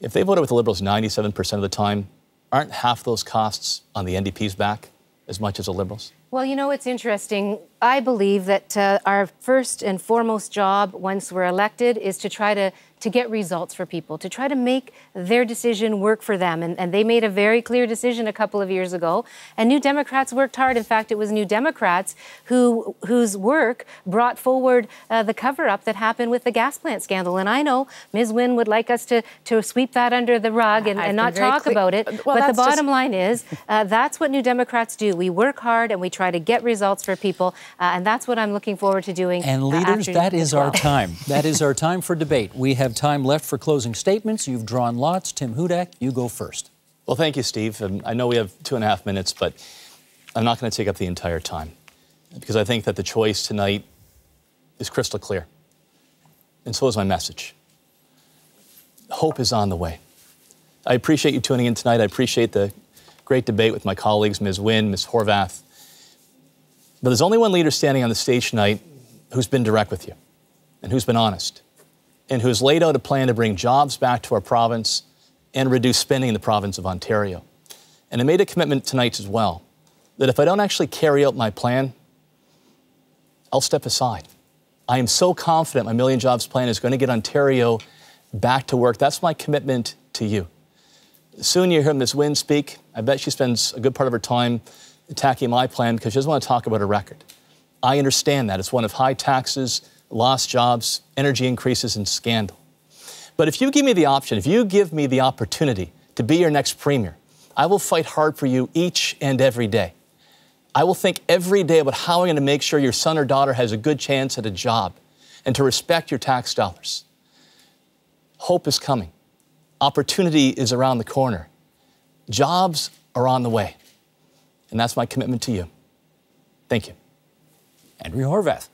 S2: if they voted with the Liberals 97% of the time, aren't half those costs on the NDP's back as much as the Liberals?
S5: Well, you know, it's interesting. I believe that our first and foremost job once we're elected is to try to get results for people, to try to make their decision work for them. And they made a very clear decision a couple of years ago. And New Democrats worked hard. In fact, it was New Democrats whose work brought forward the cover-up that happened with the gas plant scandal. And I know Ms. Wynne would like us to sweep that under the rug and not talk about it.
S4: Well,
S5: but the bottom line is that's what New Democrats do. We work hard and we try to get results for people. And that's what I'm looking forward to doing.
S1: And leaders, that is our time. That is our time for debate. We have time left for closing statements. You've drawn lots. Tim Hudak, you go first.
S2: Well, thank you, Steve. I know we have 2.5 minutes, but I'm not going to take up the entire time because I think that the choice tonight is crystal clear. And so is my message. Hope is on the way. I appreciate you tuning in tonight. I appreciate the great debate with my colleagues, Ms. Wynne, Ms. Horvath. But there's only one leader standing on the stage tonight who's been direct with you and who's been honest and who's laid out a plan to bring jobs back to our province and reduce spending in the province of Ontario. And I made a commitment tonight as well that if I don't actually carry out my plan, I'll step aside. I am so confident my Million Jobs plan is going to get Ontario back to work. That's my commitment to you. Soon you'll hear Ms. Wynne speak. I bet she spends a good part of her time attacking my plan because she doesn't want to talk about her record. I understand that. It's one of high taxes, lost jobs, energy increases, and scandal. But if you give me the option, if you give me the opportunity to be your next premier, I will fight hard for you each and every day. I will think every day about how I'm going to make sure your son or daughter has a good chance at a job and to respect your tax dollars. Hope is coming. Opportunity is around the corner. Jobs are on the way. And that's my commitment to you. Thank you.
S1: Andrea Horvath.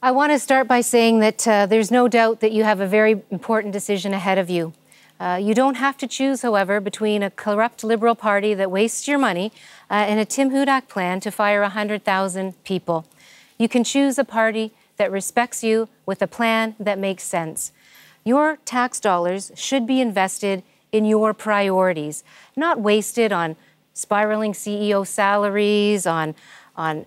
S5: I want to start by saying that there's no doubt that you have a very important decision ahead of you. You don't have to choose, however, between a corrupt Liberal Party that wastes your money and a Tim Hudak plan to fire 100,000 people. You can choose a party that respects you with a plan that makes sense. Your tax dollars should be invested in your priorities, not wasted on spiraling CEO salaries, on ads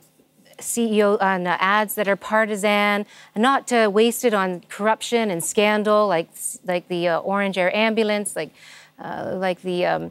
S5: that are partisan, not wasted on corruption and scandal like the Orange Air ambulance, like the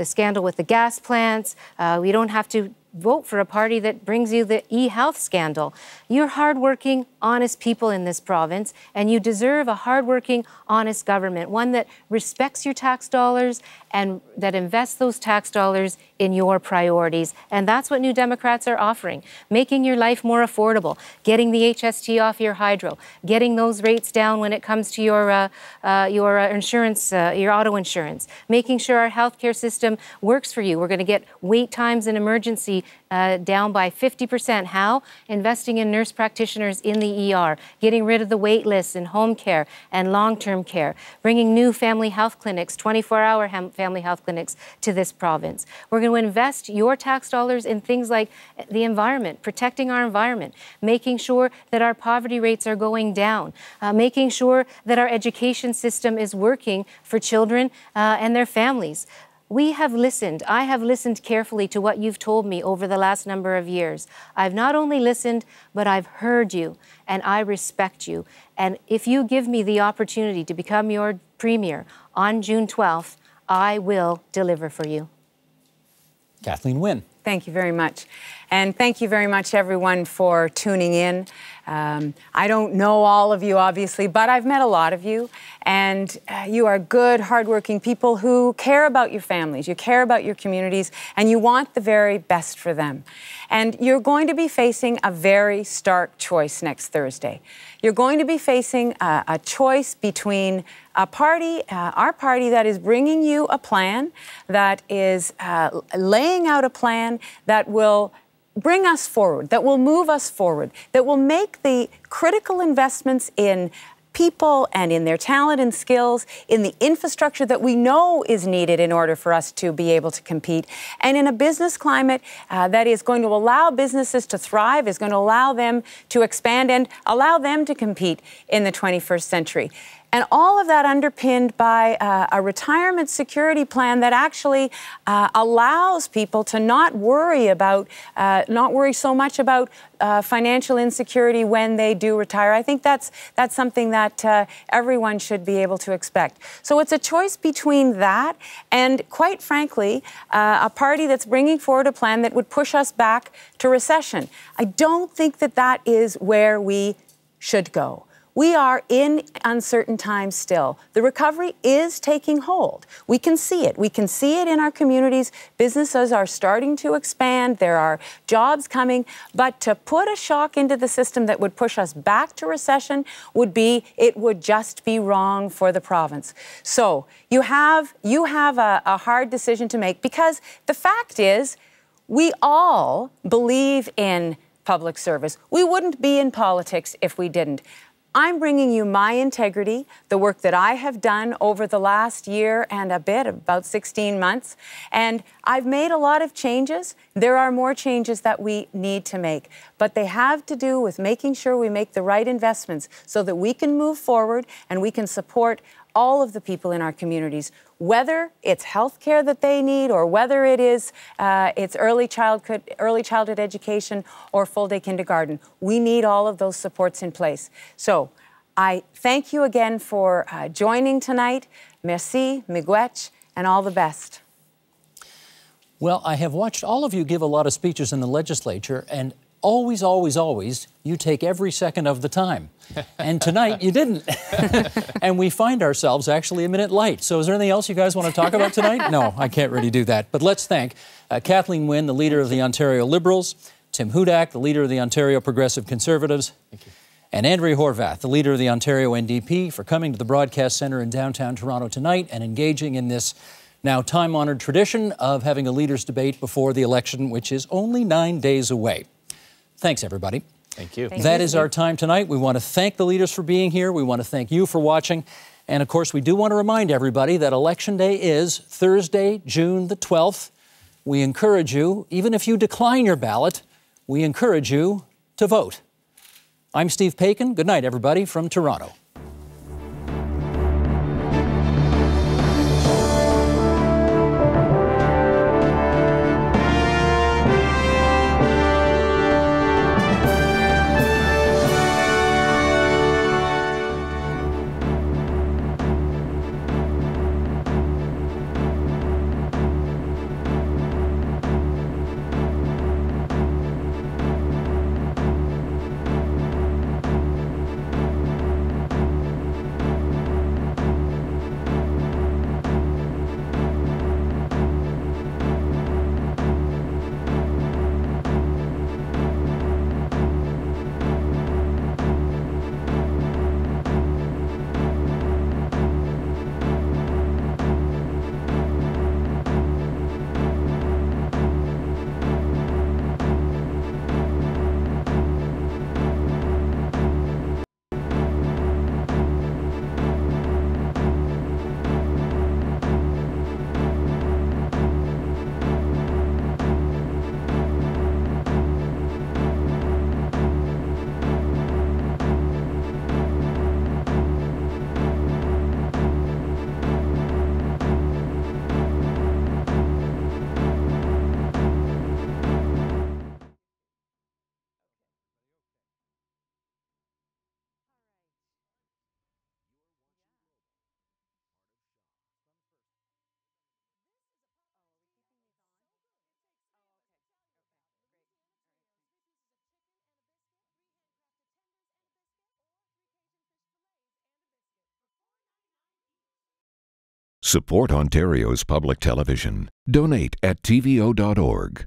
S5: scandal with the gas plants. We don't have to vote for a party that brings you the e-health scandal. You're hardworking, honest people in this province, and you deserve a hardworking, honest government, one that respects your tax dollars and that invests those tax dollars in your priorities. And that's what New Democrats are offering, making your life more affordable, getting the HST off your hydro, getting those rates down when it comes to your insurance, your auto insurance, making sure our healthcare system works for you. We're going to get wait times in emergency down by 50%. How? Investing in nurse practitioners in the ER, getting rid of the wait lists in home care and long-term care, bringing new family health clinics, 24-hour family health clinics to this province. We're going to invest your tax dollars in things like the environment, protecting our environment, making sure that our poverty rates are going down, making sure that our education system is working for children and their families. We have listened. I have listened carefully to what you've told me over the last number of years. I've not only listened, but I've heard you, and I respect you. And if you give me the opportunity to become your premier on June 12th, I will deliver for you.
S1: Kathleen Wynne.
S4: Thank you very much. And thank you very much, everyone, for tuning in. I don't know all of you, obviously, but I've met a lot of you. And you are good, hardworking people who care about your families, you care about your communities, and you want the very best for them. And you're going to be facing a very stark choice next Thursday. You're going to be facing a choice between a party, our party, that is bringing you a plan, that is laying out a plan that will bring us forward, that will move us forward, that will make the critical investments in people and in their talent and skills, in the infrastructure that we know is needed in order for us to be able to compete, and in a business climate that is going to allow businesses to thrive, is going to allow them to expand and allow them to compete in the 21st century. And all of that underpinned by a retirement security plan that actually allows people to not worry so much about financial insecurity when they do retire. I think that's something that everyone should be able to expect. So it's a choice between that and, quite frankly, a party that's bringing forward a plan that would push us back to recession. I don't think that that is where we should go. We are in uncertain times still. The recovery is taking hold. We can see it. We can see it in our communities. Businesses are starting to expand. There are jobs coming. But to put a shock into the system that would push us back to recession would just be wrong for the province. So you have a hard decision to make, because the fact is we all believe in public service. We wouldn't be in politics if we didn't. I'm bringing you my integrity, the work that I have done over the last year and a bit, about 16 months, and I've made a lot of changes. There are more changes that we need to make, but they have to do with making sure we make the right investments so that we can move forward and we can support all of the people in our communities, whether it's health care that they need or whether it is it's early childhood education or full-day kindergarten. We need all of those supports in place. So I thank you again for joining tonight. Merci, miigwech, and all the best.
S1: Well, I have watched all of you give a lot of speeches in the legislature, and always, always, always, you take every second of the time. And tonight, you didn't. And we find ourselves actually a minute late. So is there anything else you guys want to talk about tonight? No, I can't really do that. But let's thank Kathleen Wynne, the leader of the Ontario Liberals, Tim Hudak, the leader of the Ontario Progressive Conservatives,
S2: thank you,
S1: and Andrea Horwath, the leader of the Ontario NDP, for coming to the Broadcast Centre in downtown Toronto tonight and engaging in this now time-honoured tradition of having a leaders' debate before the election, which is only 9 days away. Thanks, everybody.
S2: Thank you.
S1: That is our time tonight. We want to thank the leaders for being here. We want to thank you for watching. And, of course, we do want to remind everybody that Election Day is Thursday, June the 12th. We encourage you, even if you decline your ballot, we encourage you to vote. I'm Steve Paikin. Good night, everybody, from Toronto.
S11: Support Ontario's public television. Donate at tvo.org.